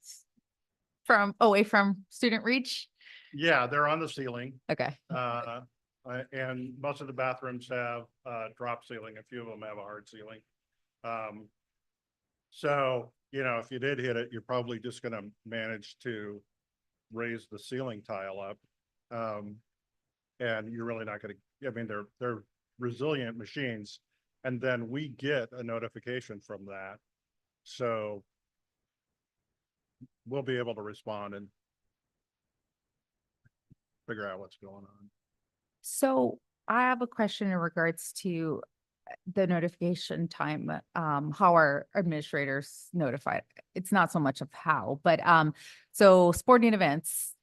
H: away from student reach.
I: Yeah, they're on the ceiling.
H: Okay.
I: And most of the bathrooms have drop ceiling. A few of them have a hard ceiling. So, if you did hit it, you're probably just going to manage to raise the ceiling tile up. And you're really not going to, they're resilient machines. And then we get a notification from that. So we'll be able to respond and figure out what's going on.
H: So I have a question in regards to the notification time, how our administrators notified. It's not so much of how, but so sporting events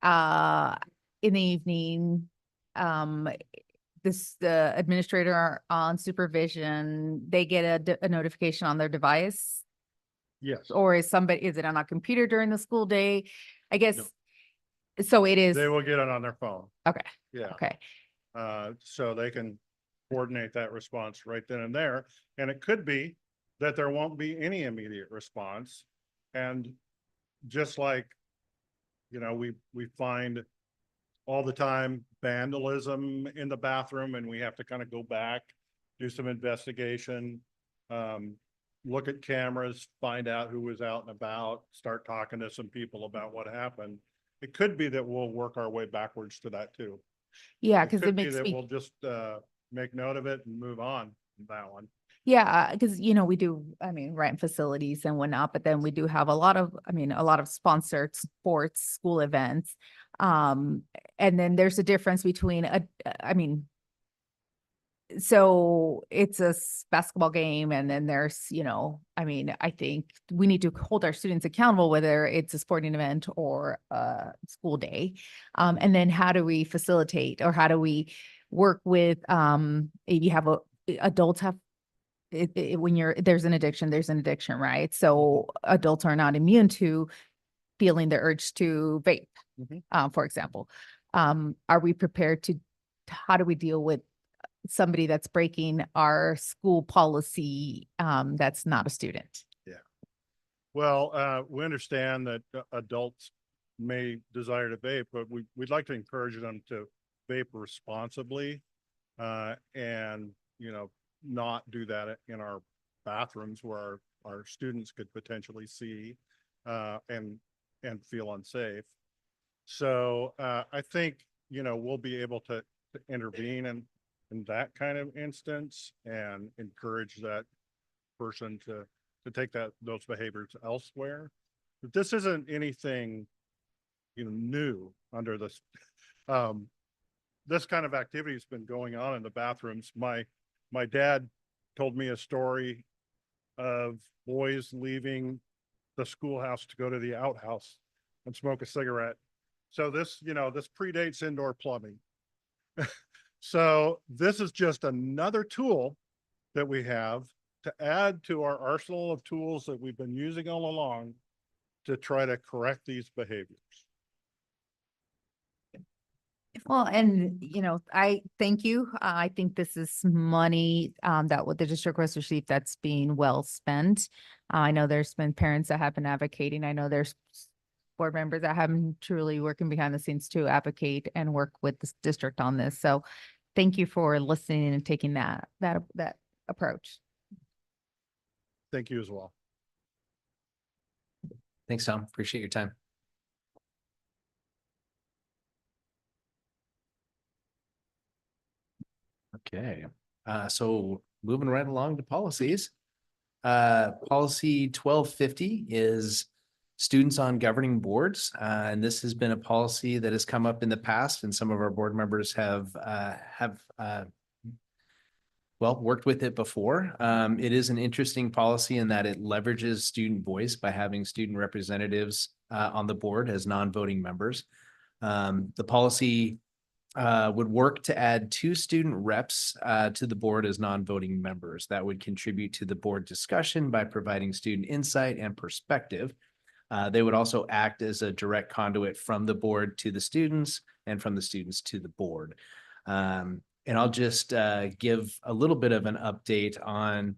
H: in the evening, the administrator on supervision, they get a notification on their device.
I: Yes.
H: Or is it on a computer during the school day? I guess.
I: No.
H: So it is.
I: They will get it on their phone.
H: Okay.
I: Yeah.
H: Okay.
I: So they can coordinate that response right then and there. And it could be that there won't be any immediate response. And just like, we find all the time vandalism in the bathroom, and we have to kind of go back, do some investigation, look at cameras, find out who was out and about, start talking to some people about what happened. It could be that we'll work our way backwards to that too.
H: Yeah, because it
I: could be
H: makes
I: that
H: me.
I: we'll just make note of it and move on from that one.
H: Yeah, because we do, rent facilities and whatnot, but then we do have a lot of sponsored sports, school events. And then there's a difference between so it's a basketball game, and then there's, I think we need to hold our students accountable, whether it's a sporting event or a school day. And then how do we facilitate, or how do we work with, if you have adults have, when there's an addiction, right? So adults are not immune to feeling the urge to vape, for example. Are we prepared how do we deal with somebody that's breaking our school policy, that's not a student?
I: Well, we understand that adults may desire to vape, but we'd like to encourage them to vape responsibly. And, not do that in our bathrooms where our students could potentially see, and feel unsafe. So, I think, we'll be able to intervene in that kind of instance and encourage that person to take those behaviors elsewhere. But this isn't anything, new under this. This kind of activity has been going on in the bathrooms. My dad told me a story of boys leaving the schoolhouse to go to the outhouse and smoke a cigarette. So this predates indoor plumbing. So this is just another tool that we have to add to our arsenal of tools that we've been using all along to try to correct these behaviors.
H: Well, and I thank you. I think this is money that what the district was received that's being well spent. I know there's been parents that have been advocating. I know there's board members that have been truly working behind the scenes to advocate and work with the district on this. So thank you for listening and taking that approach.
I: Thank you as well.
C: Thanks, Tom. Appreciate your time. Okay, so moving right along to policies. Policy 1250 is students on governing boards. And this has been a policy that has come up in the past, and some of our board members have worked with it before. It is an interesting policy in that it leverages student voice by having student representatives on the board as non-voting members. The policy would work to add 2 student reps to the board as non-voting members. That would contribute to the board discussion by providing student insight and perspective. They would also act as a direct conduit from the board to the students and from the students to the board. And I'll just give a little bit of an update on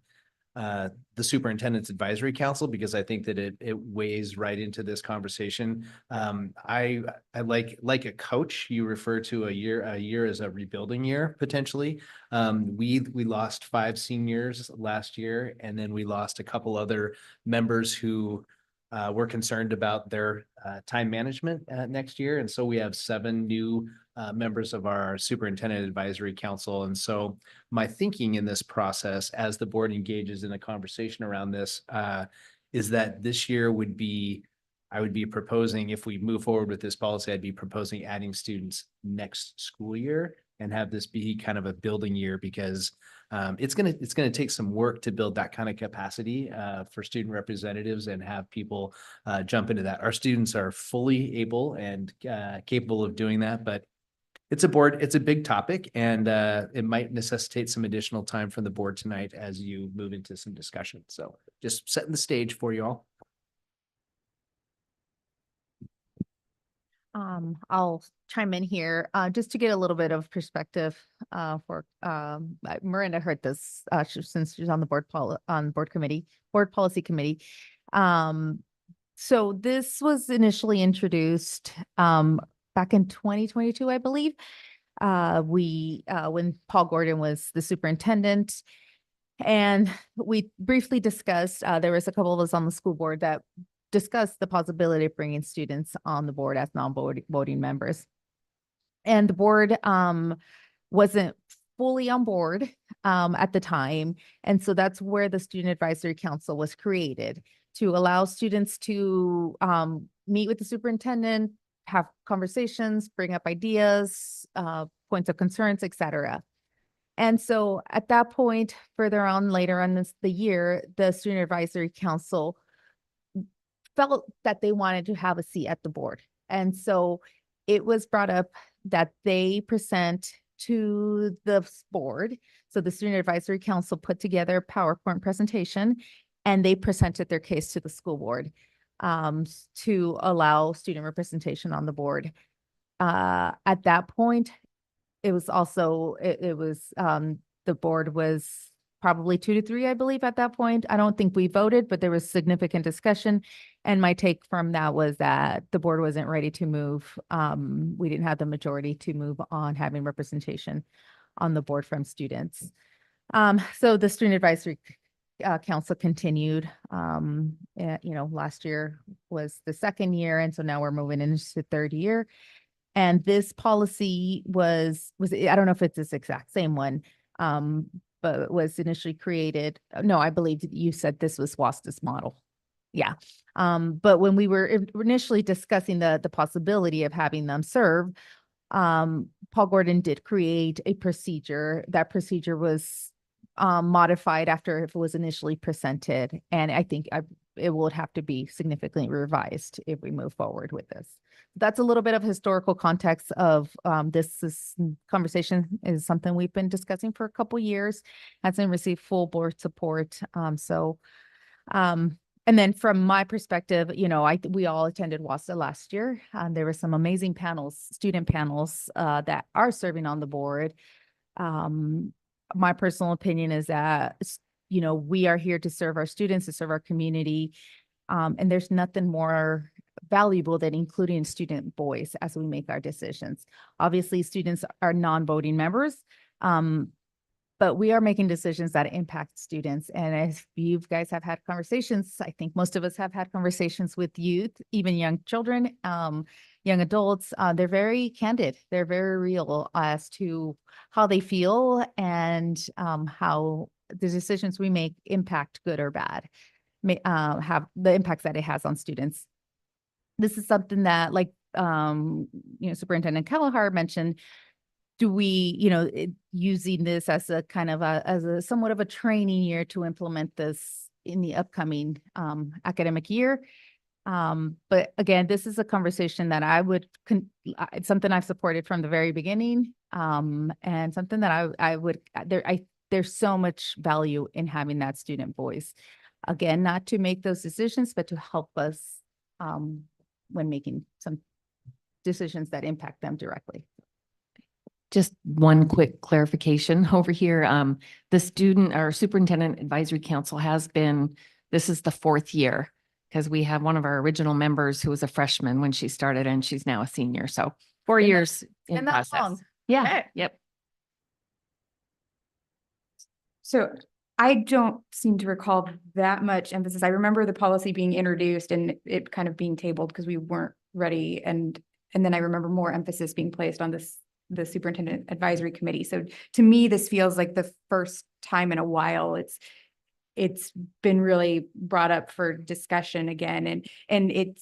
C: the Superintendent's Advisory Council, because I think that it weighs right into this conversation. I like a coach, you refer to a year as a rebuilding year, potentially. We lost 5 seniors last year, and then we lost a couple other members who were concerned about their time management next year. And so we have 7 new members of our Superintendent Advisory Council. And so my thinking in this process, as the board engages in a conversation around this, is that this year I would be proposing, if we move forward with this policy, I'd be proposing adding students next school year and have this be kind of a building year, because it's gonna take some work to build that kind of capacity for student representatives and have people jump into that. Our students are fully able and capable of doing that, but it's a big topic, and it might necessitate some additional time from the board tonight as you move into some discussion. So just setting the stage for you all.
H: I'll chime in here just to get a little bit of perspective for Miranda heard this since she's on the board policy committee. So this was initially introduced back in 2022, I believe. When Paul Gordon was the superintendent, and we briefly discussed, there was a couple of us on the school board that discussed the possibility of bringing students on the board as non-voting members. And the board wasn't fully on board at the time. And so that's where the Student Advisory Council was created, to allow students to meet with the superintendent, have conversations, bring up ideas, points of concerns, etc. And so at that point, further on later on the year, the Student Advisory Council felt that they wanted to have a seat at the board. And so it was brought up that they present to the board. So the Student Advisory Council put together a PowerPoint presentation, and they presented their case to the school board to allow student representation on the board. At that point, it was also, it was, the board was probably 2 to 3, I believe, at that point. I don't think we voted, but there was significant discussion. And my take from that was that the board wasn't ready to move. We didn't have the majority to move on having representation on the board from students. So the student advisory council continued. Last year was the second year, and so now we're moving into the third year. And this policy was I don't know if it's this exact same one, but it was initially created. No, I believe you said this was WASDA's model. Yeah. But when we were initially discussing the possibility of having them serve, Paul Gordon did create a procedure. That procedure was modified after it was initially presented. And I think it would have to be significantly revised if we move forward with this. That's a little bit of historical context of this conversation is something we've been discussing for a couple years, hasn't received full board support. And then from my perspective, we all attended WASDA last year. There were some amazing student panels that are serving on the board. My personal opinion is that, we are here to serve our students, to serve our community. And there's nothing more valuable than including student voice as we make our decisions. Obviously, students are non-voting members, but we are making decisions that impact students. And if you guys have had conversations, I think most of us have had conversations with youth, even young children, young adults. They're very candid. They're very real as to how they feel and how the decisions we make impact, good or bad, have the impacts that it has on students. This is something that, like, Superintendent Kelleher mentioned, do we, using this as a kind of as a somewhat of a training year to implement this in the upcoming academic year. But again, this is a conversation that it's something I've supported from the very beginning. And something that there's so much value in having that student voice. Again, not to make those decisions, but to help us when making some decisions that impact them directly.
L: Just one quick clarification over here. The student or superintendent advisory council this is the 4th year, because we have one of our original members who was a freshman when she started and she's now a senior. So 4 years in process. Yeah.
H: Okay.
L: Yep.
A: So I don't seem to recall that much emphasis. I remember the policy being introduced and it kind of being tabled because we weren't ready. And then I remember more emphasis being placed on the superintendent advisory committee. So to me, this feels like the first time in a while it's been really brought up for discussion again. And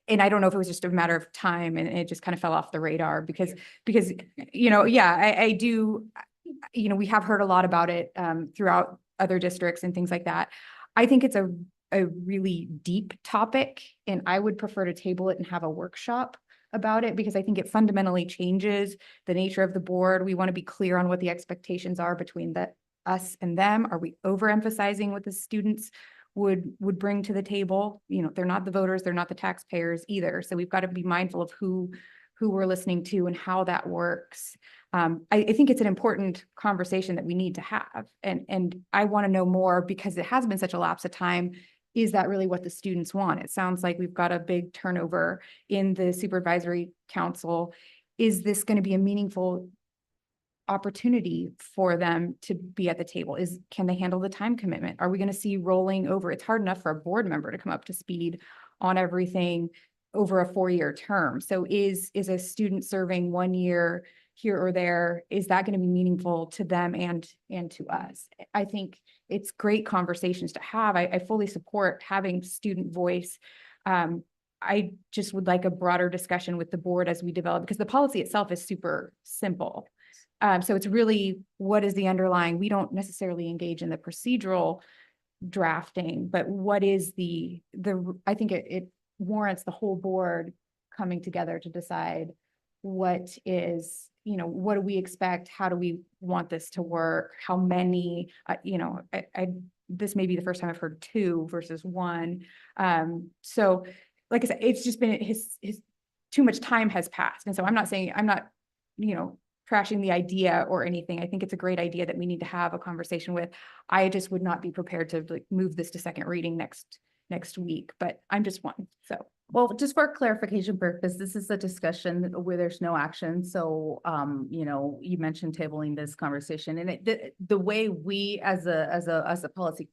A: I don't know if it was just a matter of time and it just kind of fell off the radar because, I do, we have heard a lot about it throughout other districts and things like that. I think it's a really deep topic and I would prefer to table it and have a workshop about it because I think it fundamentally changes the nature of the board. We want to be clear on what the expectations are between us and them. Are we overemphasizing what the students would bring to the table? They're not the voters, they're not the taxpayers either. So we've got to be mindful of who we're listening to and how that works. I think it's an important conversation that we need to have. And I want to know more because it has been such a lapse of time. Is that really what the students want? It sounds like we've got a big turnover in the supervisory council. Is this going to be a meaningful opportunity for them to be at the table? Can they handle the time commitment? Are we going to see rolling over? It's hard enough for a board member to come up to speed on everything over a 4-year term. So is a student serving 1 year here or there, is that going to be meaningful to them and to us? I think it's great conversations to have. I fully support having student voice. I just would like a broader discussion with the board as we develop, because the policy itself is super simple. So it's really, what is the underlying, we don't necessarily engage in the procedural drafting, but what is I think it warrants the whole board coming together to decide what is, what do we expect? How do we want this to work? How many, this may be the first time I've heard 2 versus 1. So like I said, it's just been his too much time has passed. And so I'm not saying, trashing the idea or anything. I think it's a great idea that we need to have a conversation with. I just would not be prepared to like move this to second reading next week, but I'm just one, so.
H: Well, just for clarification purpose, this is a discussion where there's no action. So, you know, you mentioned tabling this conversation and the way we as a policy,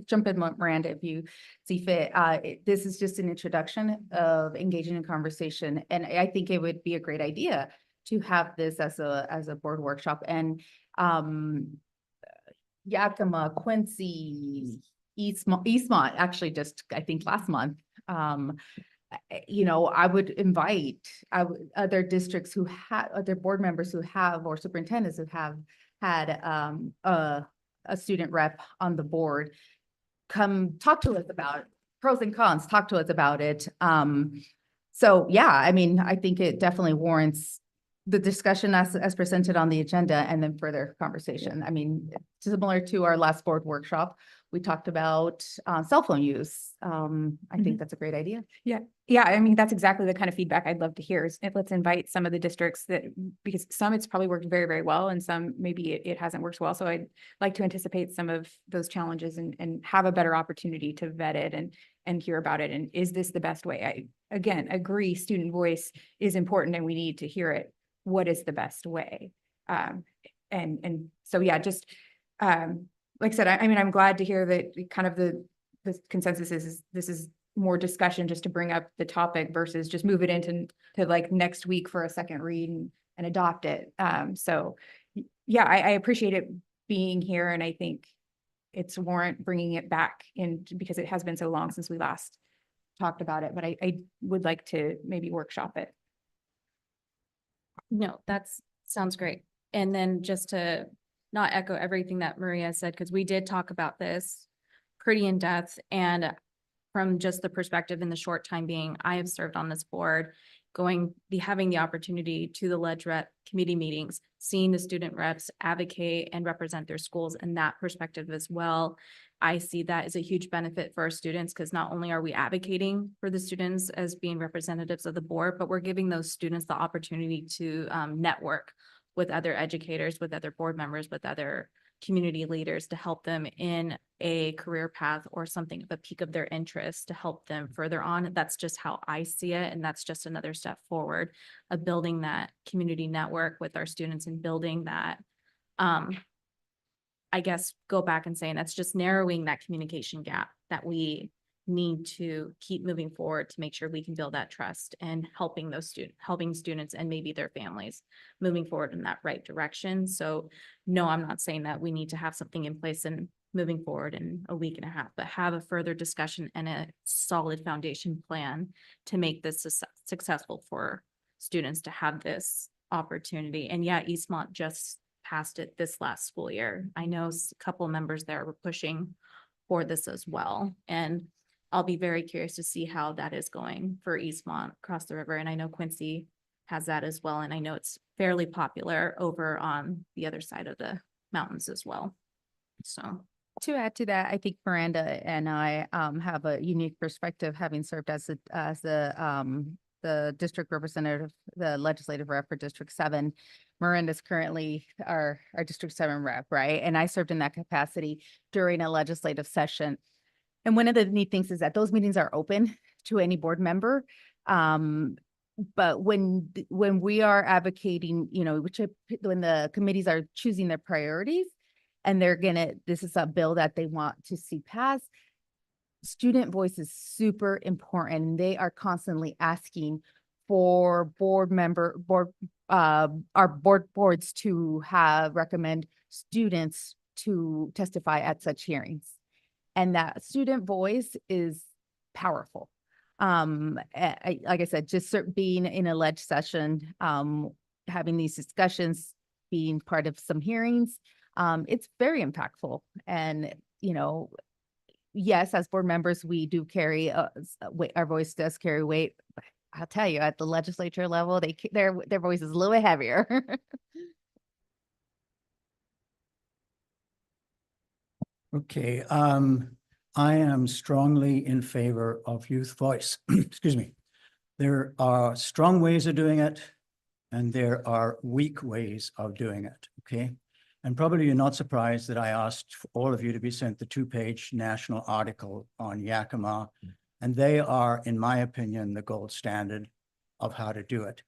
H: jump in, Miranda, if you see fit, this is just an introduction of engaging in conversation. And I think it would be a great idea to have this as a board workshop. And, Yakima, Quincy, Eastmont, actually just, I think last month, you know, I would invite other districts who have, other board members who have, or superintendents who have had a student rep on the board, come talk to us about pros and cons, talk to us about it. So yeah, I mean, I think it definitely warrants the discussion as presented on the agenda and then further conversation. I mean, similar to our last board workshop, we talked about cell phone use. I think that's a great idea.
A: Yeah, I mean, that's exactly the kind of feedback I'd love to hear is let's invite some of the districts that, because some it's probably worked very, very well and some maybe it hasn't worked well. So I'd like to anticipate some of those challenges and have a better opportunity to vet it and hear about it. And is this the best way? I, again, agree student voice is important and we need to hear it. What is the best way? And so, yeah, just, like I said, I mean, I'm glad to hear that kind of the consensus is this is more discussion just to bring up the topic versus just move it into like next week for a second read and adopt it. So yeah, I appreciate it being here and I think it's warrant bringing it back in because it has been so long since we last talked about it, but I would like to maybe workshop it.
K: No, sounds great. And then just to not echo everything that Maria said, because we did talk about this pretty in depth and from just the perspective in the short time being, I have served on this board, having the opportunity to the ledge rep committee meetings, seeing the student reps advocate and represent their schools in that perspective as well. I see that as a huge benefit for our students because not only are we advocating for the students as being representatives of the board, but we're giving those students the opportunity to network with other educators, with other board members, with other community leaders to help them in a career path or something of a peak of their interest to help them further on. That's just how I see it. And that's just another step forward of building that community network with our students and building that, I guess, go back and saying that's just narrowing that communication gap that we need to keep moving forward to make sure we can build that trust and helping students and maybe their families moving forward in that right direction. So no, I'm not saying that we need to have something in place and moving forward in a week and a half, but have a further discussion and a solid foundation plan to make this successful for students to have this opportunity. And yeah, Eastmont just passed it this last school year. I know a couple of members there were pushing for this as well. And I'll be very curious to see how that is going for Eastmont across the river. And I know Quincy has that as well. And I know it's fairly popular over on the other side of the mountains as well. So
H: To add to that, I think Miranda and I have a unique perspective, having served as the district representative, the legislative rep for District 7. Miranda's currently our District 7 rep, right? And I served in that capacity during a legislative session. And one of the neat things is that those meetings are open to any board member. But when we are advocating, you know, when the committees are choosing their priorities and this is a bill that they want to see passed, student voice is super important. They are constantly asking for our boards to recommend students to testify at such hearings. And that student voice is powerful. Like I said, just being in a ledge session, having these discussions, being part of some hearings, it's very impactful. And, you know, yes, as board members, we do carry, our voice does carry weight. But I'll tell you, at the legislature level, their voice is a little bit heavier.
D: Okay, I am strongly in favor of youth voice. Excuse me. There are strong ways of doing it. and there are weak ways of doing it, okay? And probably you're not surprised that I asked all of you to be sent the 2-page national article on Yakima. And they are, in my opinion, the gold standard of how to do it.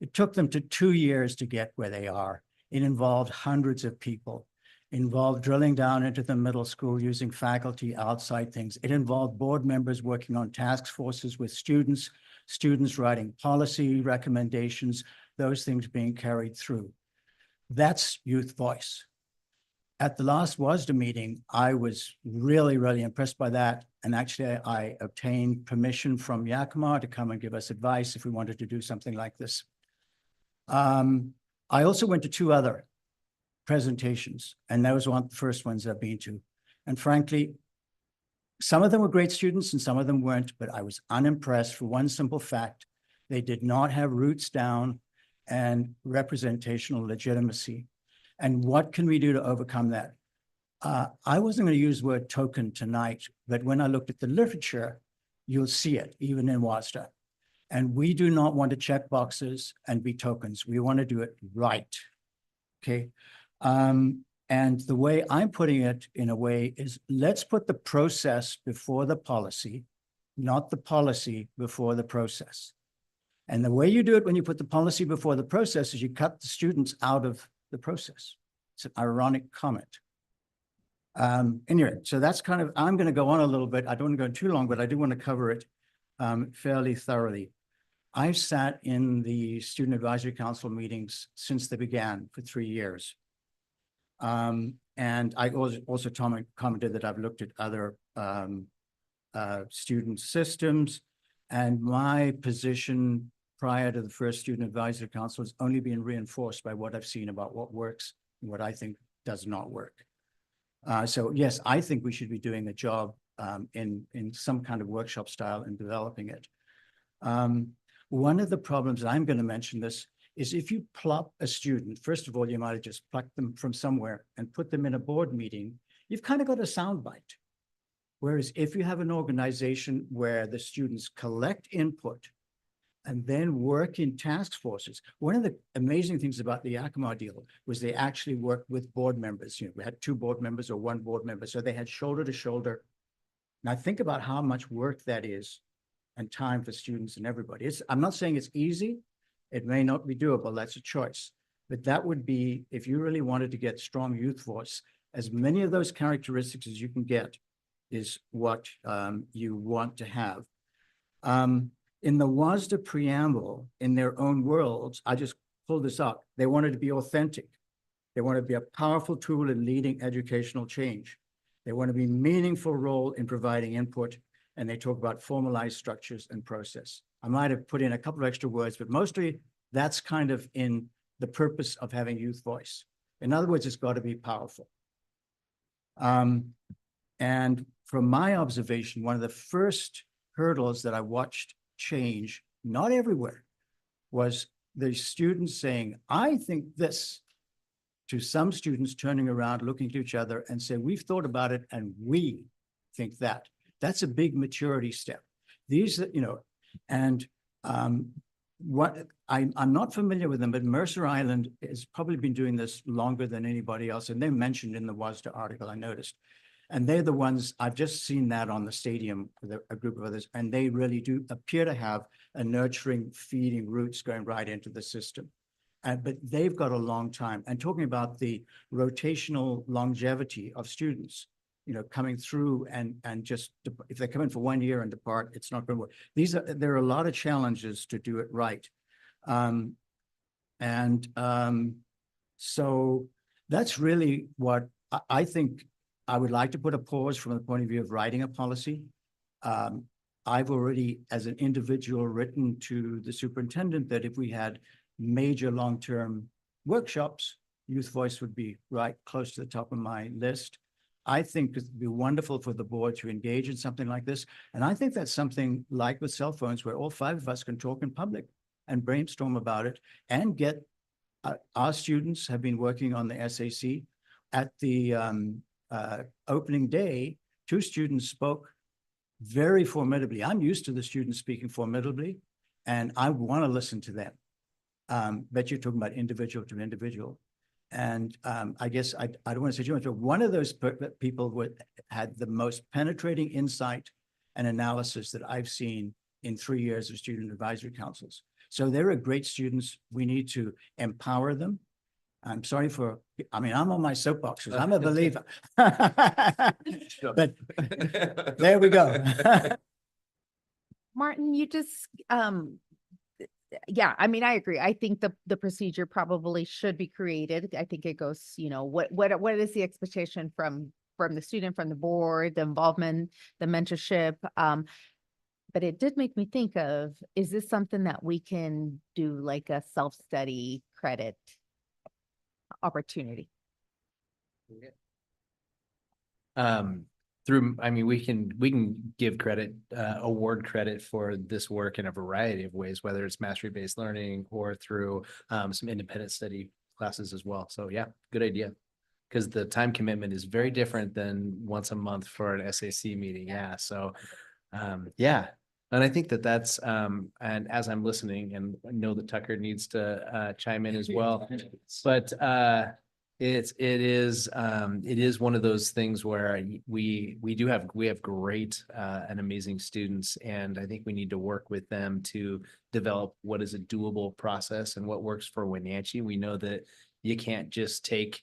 D: It took them to 2 years to get where they are. It involved hundreds of people. It involved drilling down into the middle school using faculty, outside things. It involved board members working on task forces with students, students writing policy recommendations, those things being carried through. That's youth voice. At the last WASDA meeting, I was really, really impressed by that. And actually, I obtained permission from Yakima to come and give us advice if we wanted to do something like this. I also went to 2 other presentations, and those weren't the first ones I've been to. And frankly, some of them were great students and some of them weren't, but I was unimpressed for one simple fact. They did not have roots down and representational legitimacy. And what can we do to overcome that? I wasn't going to use the word token tonight, but when I looked at the literature, you'll see it even in WASDA. And we do not want to check boxes and be tokens. We want to do it right. Okay. And the way I'm putting it in a way is let's put the process before the policy, not the policy before the process. And the way you do it when you put the policy before the process is you cut the students out of the process. It's an ironic comment. Anyway, so that's kind of, I'm going to go on a little bit. I don't want to go too long, but I do want to cover it fairly thoroughly. I've sat in the Student Advisory Council meetings since they began for 3 years. And I also commented that I've looked at other student systems, and my position prior to the first Student Advisory Council has only been reinforced by what I've seen about what works and what I think does not work. So yes, I think we should be doing a job in some kind of workshop style and developing it. One of the problems, and I'm going to mention this, is if you plop a student, first of all, you might have just plucked them from somewhere and put them in a board meeting, you've kind of got a soundbite. Whereas if you have an organization where the students collect input and then work in task forces, one of the amazing things about the Yakima deal was they actually worked with board members. You know, we had 2 board members or 1 board member, so they had shoulder to shoulder. Now think about how much work that is and time for students and everybody. I'm not saying it's easy. It may not be doable. That's a choice. But that would be, if you really wanted to get strong youth voice, as many of those characteristics as you can get is what you want to have. In the WASDA preamble, in their own worlds, I just pulled this up. They wanted to be authentic. They want to be a powerful tool in leading educational change. They want to be a meaningful role in providing input, and they talk about formalized structures and process. I might have put in a couple of extra words, but mostly that's kind of in the purpose of having youth voice. In other words, it's got to be powerful. And from my observation, one of the first hurdles that I watched change, not everywhere, was the students saying, I think this, to some students turning around, looking to each other and say, we've thought about it and we think that. That's a big maturity step. These, you know, and what I'm not familiar with them, but Mercer Island has probably been doing this longer than anybody else. And they're mentioned in the WASDA article, I noticed. And they're the ones, I've just seen that on the stadium with a group of others, and they really do appear to have a nurturing, feeding roots going right into the system. But they've got a long time. And talking about the rotational longevity of students, you know, coming through and just, if they come in for 1 year and depart, it's not going to work. There are a lot of challenges to do it right. So that's really what I think. I would like to put a pause from the point of view of writing a policy. I've already, as an individual, written to the superintendent that if we had major long-term workshops, youth voice would be right close to the top of my list. I think it'd be wonderful for the board to engage in something like this. And I think that's something like with cell phones where all 5 of us can talk in public and brainstorm about it and get, our students have been working on the SAC. At the opening day, 2 students spoke very formidably. I'm used to the students speaking formidably, and I want to listen to them. but you're talking about individual to individual. And I guess I don't want to say too much, but one of those people had the most penetrating insight and analysis that I've seen in 3 years of student advisory councils. So they're great students. We need to empower them. I'm sorry for, I mean, I'm on my soapboxes. I'm a believer. But there we go.
H: Martin, you just, yeah, I mean, I agree. I think the procedure probably should be created. I think it goes, what is the expectation from the student, from the board, the involvement, the mentorship? But it did make me think of, is this something that we can do like a self-study credit opportunity?
C: I mean, we can give credit, award credit for this work in a variety of ways, whether it's mastery-based learning or through some independent study classes as well. So yeah, good idea. Because the time commitment is very different than once a month for an SAC meeting. Yeah. So yeah. And I think that's and as I'm listening, and I know that Tucker needs to chime in as well, but it is one of those things where we have great and amazing students, and I think we need to work with them to develop what is a doable process and what works for Wenatchee. We know that you can't just take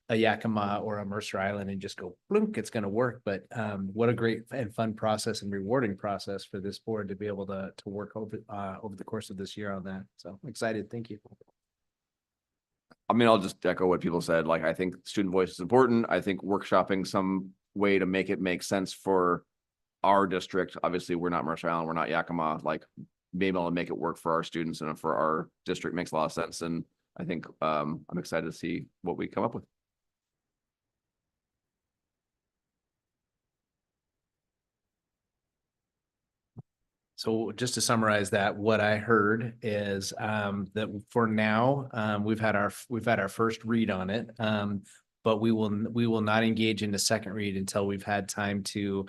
C: a Yakima or a Mercer Island and just go blink, it's going to work. But what a great and fun process and rewarding process for this board to be able to work over the course of this year on that. So I'm excited. Thank you.
F: I mean, I'll just echo what people said. Like, I think student voice is important. I think workshopping some way to make it make sense for our district. Obviously, we're not Mercer Island, we're not Yakima. Like, being able to make it work for our students and for our district makes a lot of sense. And I think I'm excited to see what we come up with.
C: So just to summarize that, what I heard is that for now, we've had our first read on it. But we will not engage in the second read until we've had time to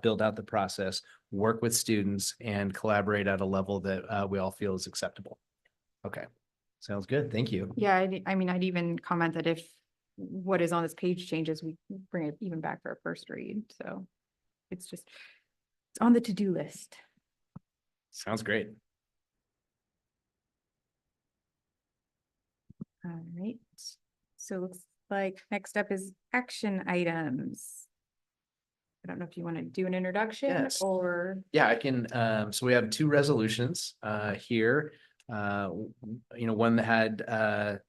C: build out the process, work with students, and collaborate at a level that we all feel is acceptable. Okay, sounds good. Thank you.
A: Yeah, I mean, I'd even comment that if what is on this page changes, we bring it even back for a first read. So it's on the to-do list.
C: Sounds great.
A: All right. So looks like next up is action items. I don't know if you want to do an introduction
C: Yes.
A: or.
C: Yeah, I can. So we have two resolutions here. One that had a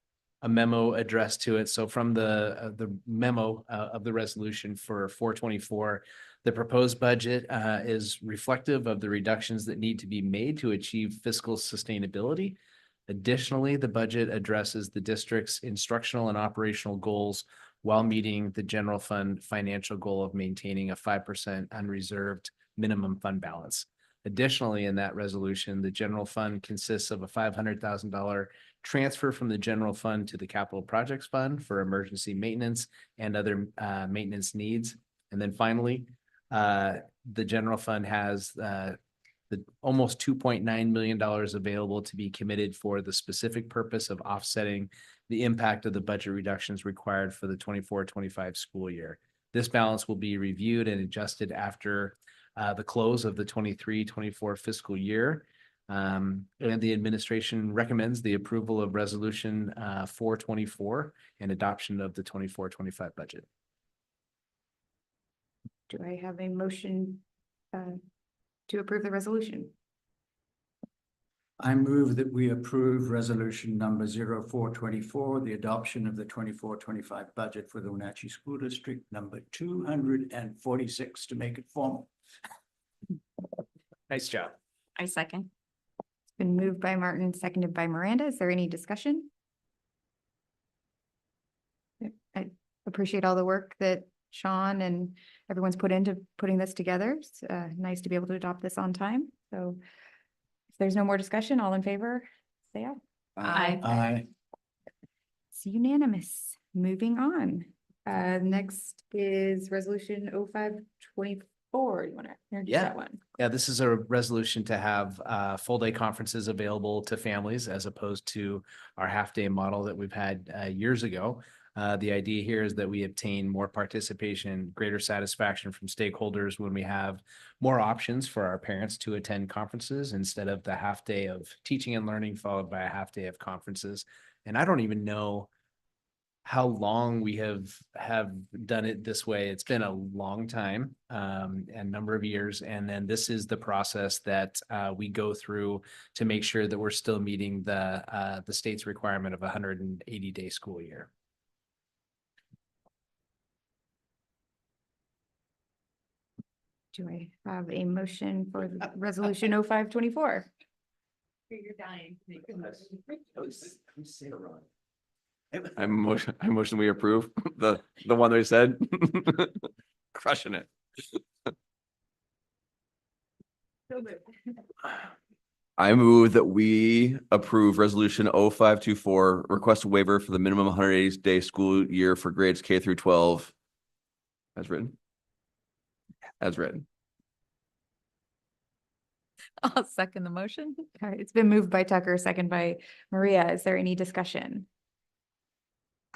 C: memo addressed to it. So from the memo of the resolution for 424, the proposed budget is reflective of the reductions that need to be made to achieve fiscal sustainability. Additionally, the budget addresses the district's instructional and operational goals while meeting the general fund financial goal of maintaining a 5% unreserved minimum fund balance. Additionally, in that resolution, the general fund consists of a $500,000 transfer from the general fund to the capital projects fund for emergency maintenance and other maintenance needs. And then finally, the general fund has the almost $2.9 million available to be committed for the specific purpose of offsetting the impact of the budget reductions required for the 24-25 school year. This balance will be reviewed and adjusted after the close of the 23-24 fiscal year. And the administration recommends the approval of resolution 424 and adoption of the 24-25 budget.
A: Do I have a motion to approve the resolution?
D: I move that we approve resolution number 0424, the adoption of the 24-25 budget for the Wenatchee School District number 246 to make it formal.
C: Nice job.
K: I second.
A: It's been moved by Martin, seconded by Miranda. Is there any discussion? I appreciate all the work that Sean and everyone's put into putting this together. It's nice to be able to adopt this on time. So if there's no more discussion, all in favor, say aye.
K: Aye.
D: Aye.
A: It's unanimous. Moving on. Next is resolution 0524. four, you want to introduce
C: Yeah.
A: that one?
C: Yeah, this is a resolution to have full day conferences available to families as opposed to our half day model that we've had years ago. The idea here is that we obtain more participation, greater satisfaction from stakeholders when we have more options for our parents to attend conferences instead of the half day of teaching and learning followed by a half day of conferences. And I don't even know how long we have done it this way. It's been a long time, and number of years. And then this is the process that we go through to make sure that we're still meeting the state's requirement of a 180-day school year.
A: Do I have a motion for resolution 0524?
K: You're dying.
F: I motion we approve the one they said. Crushing it. I move that we approve resolution 0524, request a waiver for the minimum 180-day school year for grades K through 12. As written. As written.
H: I'll second the motion.
A: All right, it's been moved by Tucker, second by Maria. Is there any discussion?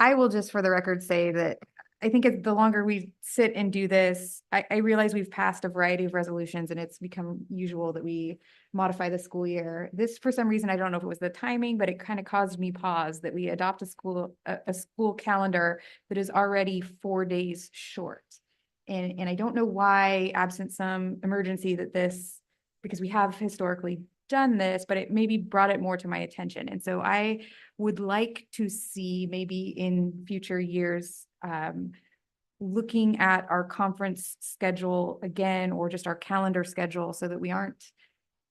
A: I will just for the record say that I think the longer we sit and do this, I realize we've passed a variety of resolutions and it's become usual that we modify the school year. This, for some reason, I don't know if it was the timing, but it kind of caused me pause that we adopt a school calendar that is already 4 days short. And I don't know why, absent some emergency, that this, because we have historically done this, but it maybe brought it more to my attention. And so I would like to see maybe in future years, looking at our conference schedule again, or just our calendar schedule so that we aren't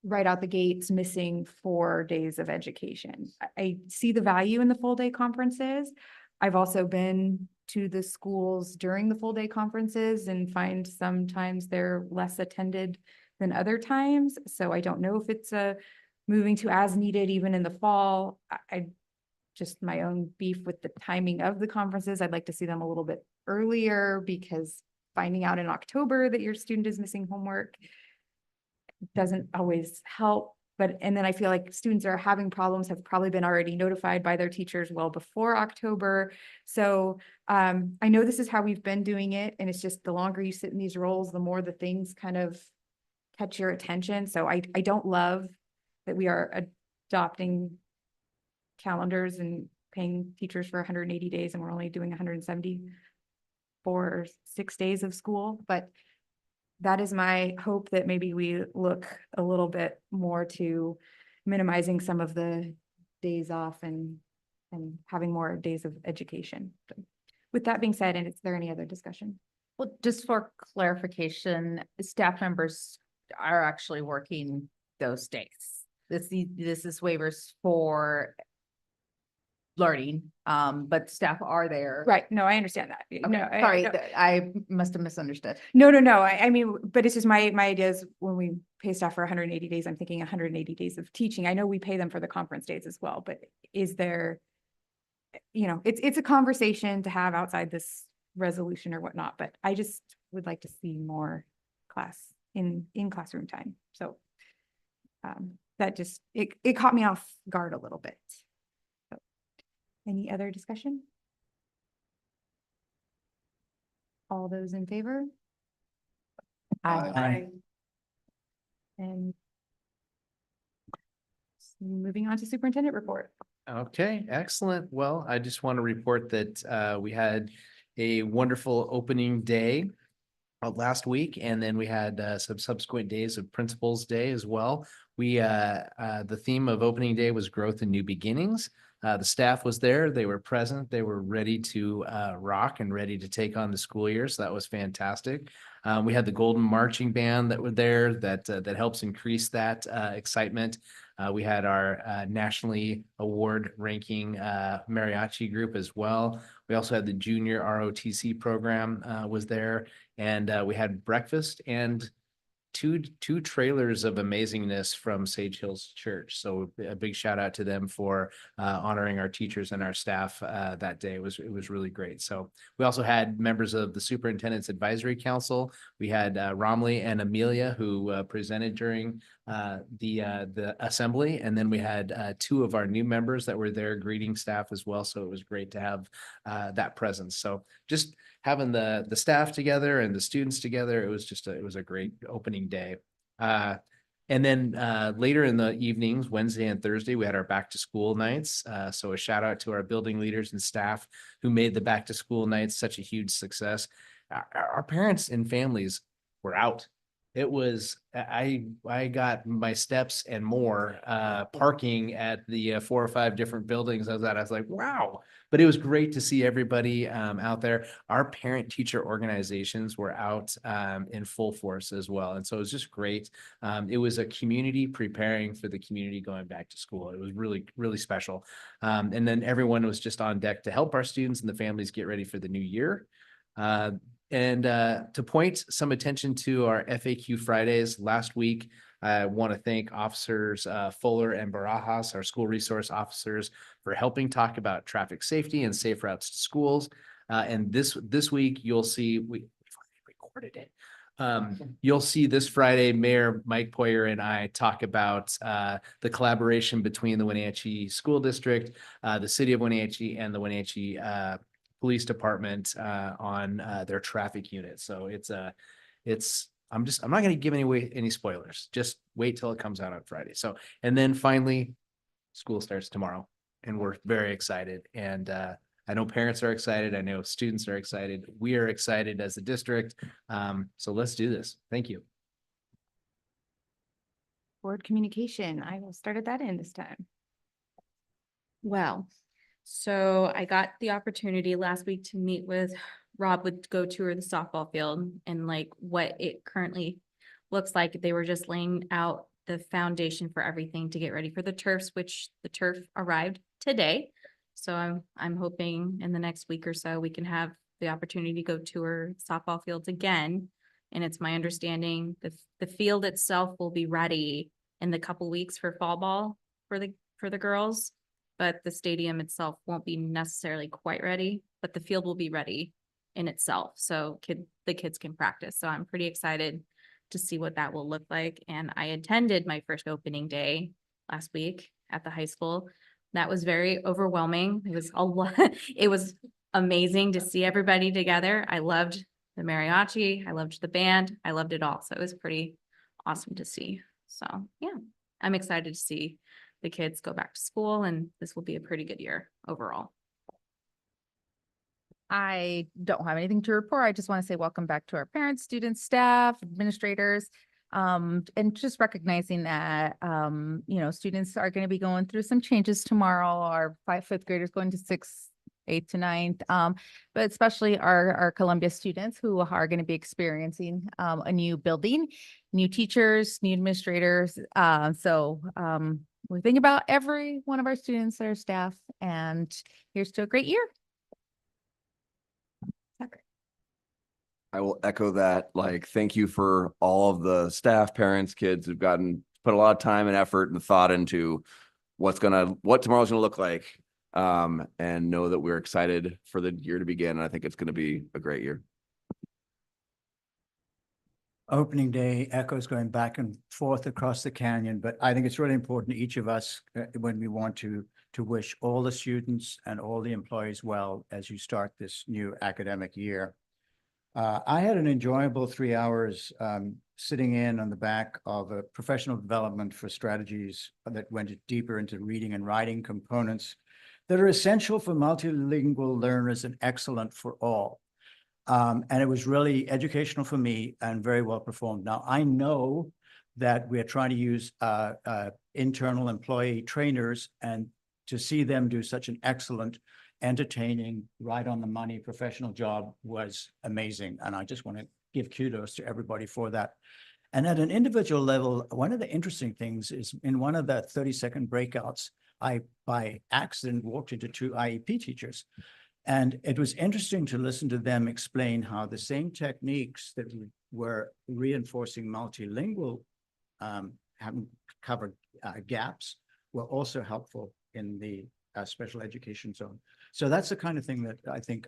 A: right out the gates missing 4 days of education. I see the value in the full day conferences. I've also been to the schools during the full day conferences and find sometimes they're less attended than other times. So I don't know if it's moving to as needed even in the fall. I just my own beef with the timing of the conferences. I'd like to see them a little bit earlier because finding out in October that your student is missing homework doesn't always help. And then I feel like students are having problems have probably been already notified by their teachers well before October. So I know this is how we've been doing it. And it's just the longer you sit in these roles, the more the things kind of catch your attention. So I don't love that we are adopting calendars and paying teachers for 180 days and we're only doing 174 or 6 days of school. But that is my hope, that maybe we look a little bit more to minimizing some of the days off and having more days of education. With that being said, and is there any other discussion?
H: Well, just for clarification, staff members are actually working those days. This is waivers for learning, but staff are there.
A: Right. No, I understand that.
H: Okay,
A: No,
H: sorry,
A: no.
H: I must have misunderstood.
A: No. I mean, but it's just my idea is when we pay staff for 180 days, I'm thinking 180 days of teaching. I know we pay them for the conference days as well, but is there, it's a conversation to have outside this resolution or whatnot, but I just would like to see more class in classroom time. So that just, it caught me off guard a little bit. So, any other discussion? All those in favor?
H: Aye.
A: And moving on to superintendent report.
C: Okay, excellent. Well, I just want to report that we had a wonderful opening day last week, and then we had some subsequent days of Principals Day as well. The theme of opening day was growth and new beginnings. The staff was there, they were present, they were ready to rock and ready to take on the school year. So that was fantastic. We had the Golden Marching Band that were there that helps increase that excitement. We had our nationally award ranking mariachi group as well. We also had the junior ROTC program was there, and we had breakfast and two trailers of amazingness from Sage Hills Church. So a big shout out to them for honoring our teachers and our staff that day. It was really great. So we also had members of the Superintendent's Advisory Council. We had Romley and Amelia who presented during the assembly, and then we had two of our new members that were there greeting staff as well. So it was great to have that presence. So just having the staff together and the students together, it was a great opening day. And then later in the evenings, Wednesday and Thursday, we had our back to school nights. So a shout out to our building leaders and staff who made the back to school nights such a huge success. Our parents and families were out. It was, I got my steps and more parking at the 4 or 5 different buildings. I was like, wow. But it was great to see everybody out there. Our parent teacher organizations were out in full force as well. And so it was just great. It was a community preparing for the community going back to school. It was really, really special. And then everyone was just on deck to help our students and the families get ready for the new year. And to point some attention to our FAQ Fridays last week, I want to thank officers Fuller and Barajas, our school resource officers, for helping talk about traffic safety and safe routes to schools. And this week, you'll see, we recorded it. You'll see this Friday, Mayor Mike Poyer and I talk about the collaboration between the Wenatchee School District, the City of Wenatchee, and the Wenatchee Police Department on their traffic unit. So I'm not going to give any spoilers. Just wait till it comes out on Friday. So, and then finally, school starts tomorrow, and we're very excited. And I know parents are excited. I know students are excited. We are excited as a district. So let's do this. Thank you.
A: Board communication. I will start at that end this time.
K: Well, so I got the opportunity last week to meet with Rob, would go tour the softball field and like what it currently looks like. They were just laying out the foundation for everything to get ready for the turfs, which the turf arrived today. So I'm hoping in the next week or so we can have the opportunity to go tour softball fields again. And it's my understanding the field itself will be ready in the couple weeks for fall ball for the girls, but the stadium itself won't be necessarily quite ready, but the field will be ready in itself. So the kids can practice. So I'm pretty excited to see what that will look like. And I attended my first opening day last week at the high school. That was very overwhelming. It was a lot. It was amazing to see everybody together. I loved the mariachi. I loved the band. I loved it all. So it was pretty awesome to see. So yeah, I'm excited to see the kids go back to school, and this will be a pretty good year overall.
H: I don't have anything to report. I just want to say welcome back to our parents, students, staff, administrators. And just recognizing that, students are going to be going through some changes tomorrow. Our 5th graders going to 6th, 8th to 9th, but especially our Columbia students who are going to be experiencing a new building, new teachers, new administrators. We're thinking about every one of our students, our staff, and here's to a great year.
F: I will echo that. Like, thank you for all of the staff, parents, kids who've put a lot of time and effort and thought into what tomorrow's gonna look like. And know that we're excited for the year to begin. And I think it's gonna be a great year.
D: Opening day echoes going back and forth across the canyon, but I think it's really important to each of us when we want to wish all the students and all the employees well as you start this new academic year. I had an enjoyable 3 hours sitting in on the back of a professional development for strategies that went deeper into reading and writing components that are essential for multilingual learners and excellent for all. And it was really educational for me and very well performed. Now, I know that we're trying to use internal employee trainers, and to see them do such an excellent, entertaining, right on the money professional job was amazing. And I just want to give kudos to everybody for that. And at an individual level, one of the interesting things is in one of the 30-second breakouts, I, by accident, walked into 2 IEP teachers. And it was interesting to listen to them explain how the same techniques that we where reinforcing multilingual having covered gaps were also helpful in the special education zone. So that's the kind of thing that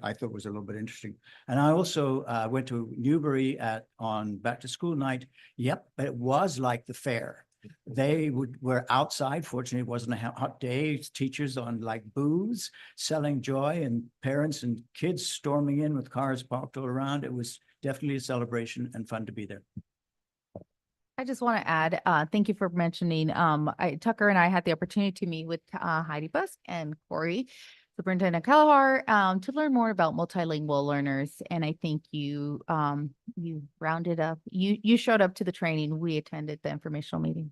D: I thought was a little bit interesting. And I also went to Newbury on back to school night. Yep, but it was like the fair. They were outside. Fortunately, it wasn't a hot day. Teachers on like booths selling joy, and parents and kids storming in with cars parked all around. It was definitely a celebration and fun to be there.
H: I just want to add, thank you for mentioning, Tucker and I had the opportunity to meet with Heidi Busk and Corey, Superintendent Kelleher, to learn more about multilingual learners. And I think you rounded up, you showed up to the training. We attended the informational meeting.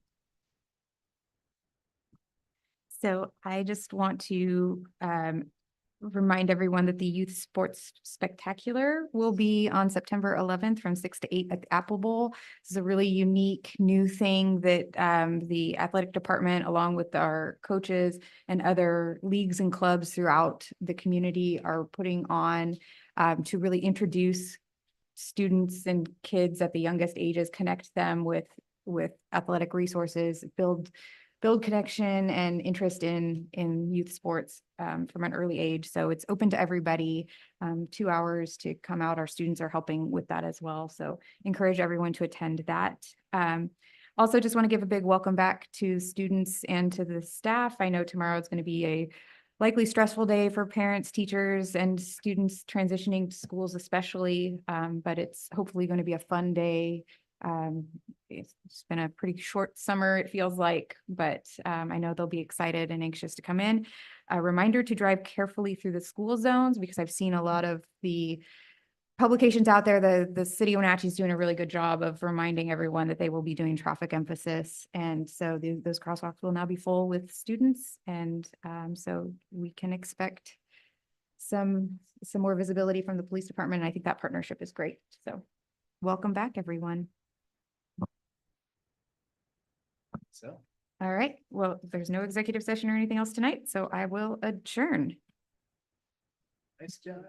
A: So I just want to remind everyone that the Youth Sports Spectacular will be on September 11th from 6 to 8 at the Apple Bowl. This is a really unique new thing that the athletic department, along with our coaches and other leagues and clubs throughout the community, are putting on to really introduce students and kids at the youngest ages, connect them with athletic resources, build connection and interest in youth sports from an early age. So it's open to everybody, 2 hours to come out. Our students are helping with that as well. So encourage everyone to attend that. Also just want to give a big welcome back to students and to the staff. I know tomorrow is going to be a likely stressful day for parents, teachers, and students transitioning to schools especially, but it's hopefully going to be a fun day. It's been a pretty short summer, it feels like, but I know they'll be excited and anxious to come in. A reminder to drive carefully through the school zones, because I've seen a lot of the publications out there. The city of Wenatchee is doing a really good job of reminding everyone that they will be doing traffic emphasis. And so those crosswalks will now be full with students. And so we can expect some more visibility from the police department. And I think that partnership is great. So welcome back, everyone.
C: So.
A: All right. Well, there's no executive session or anything else tonight, so I will adjourn.
C: Nice job.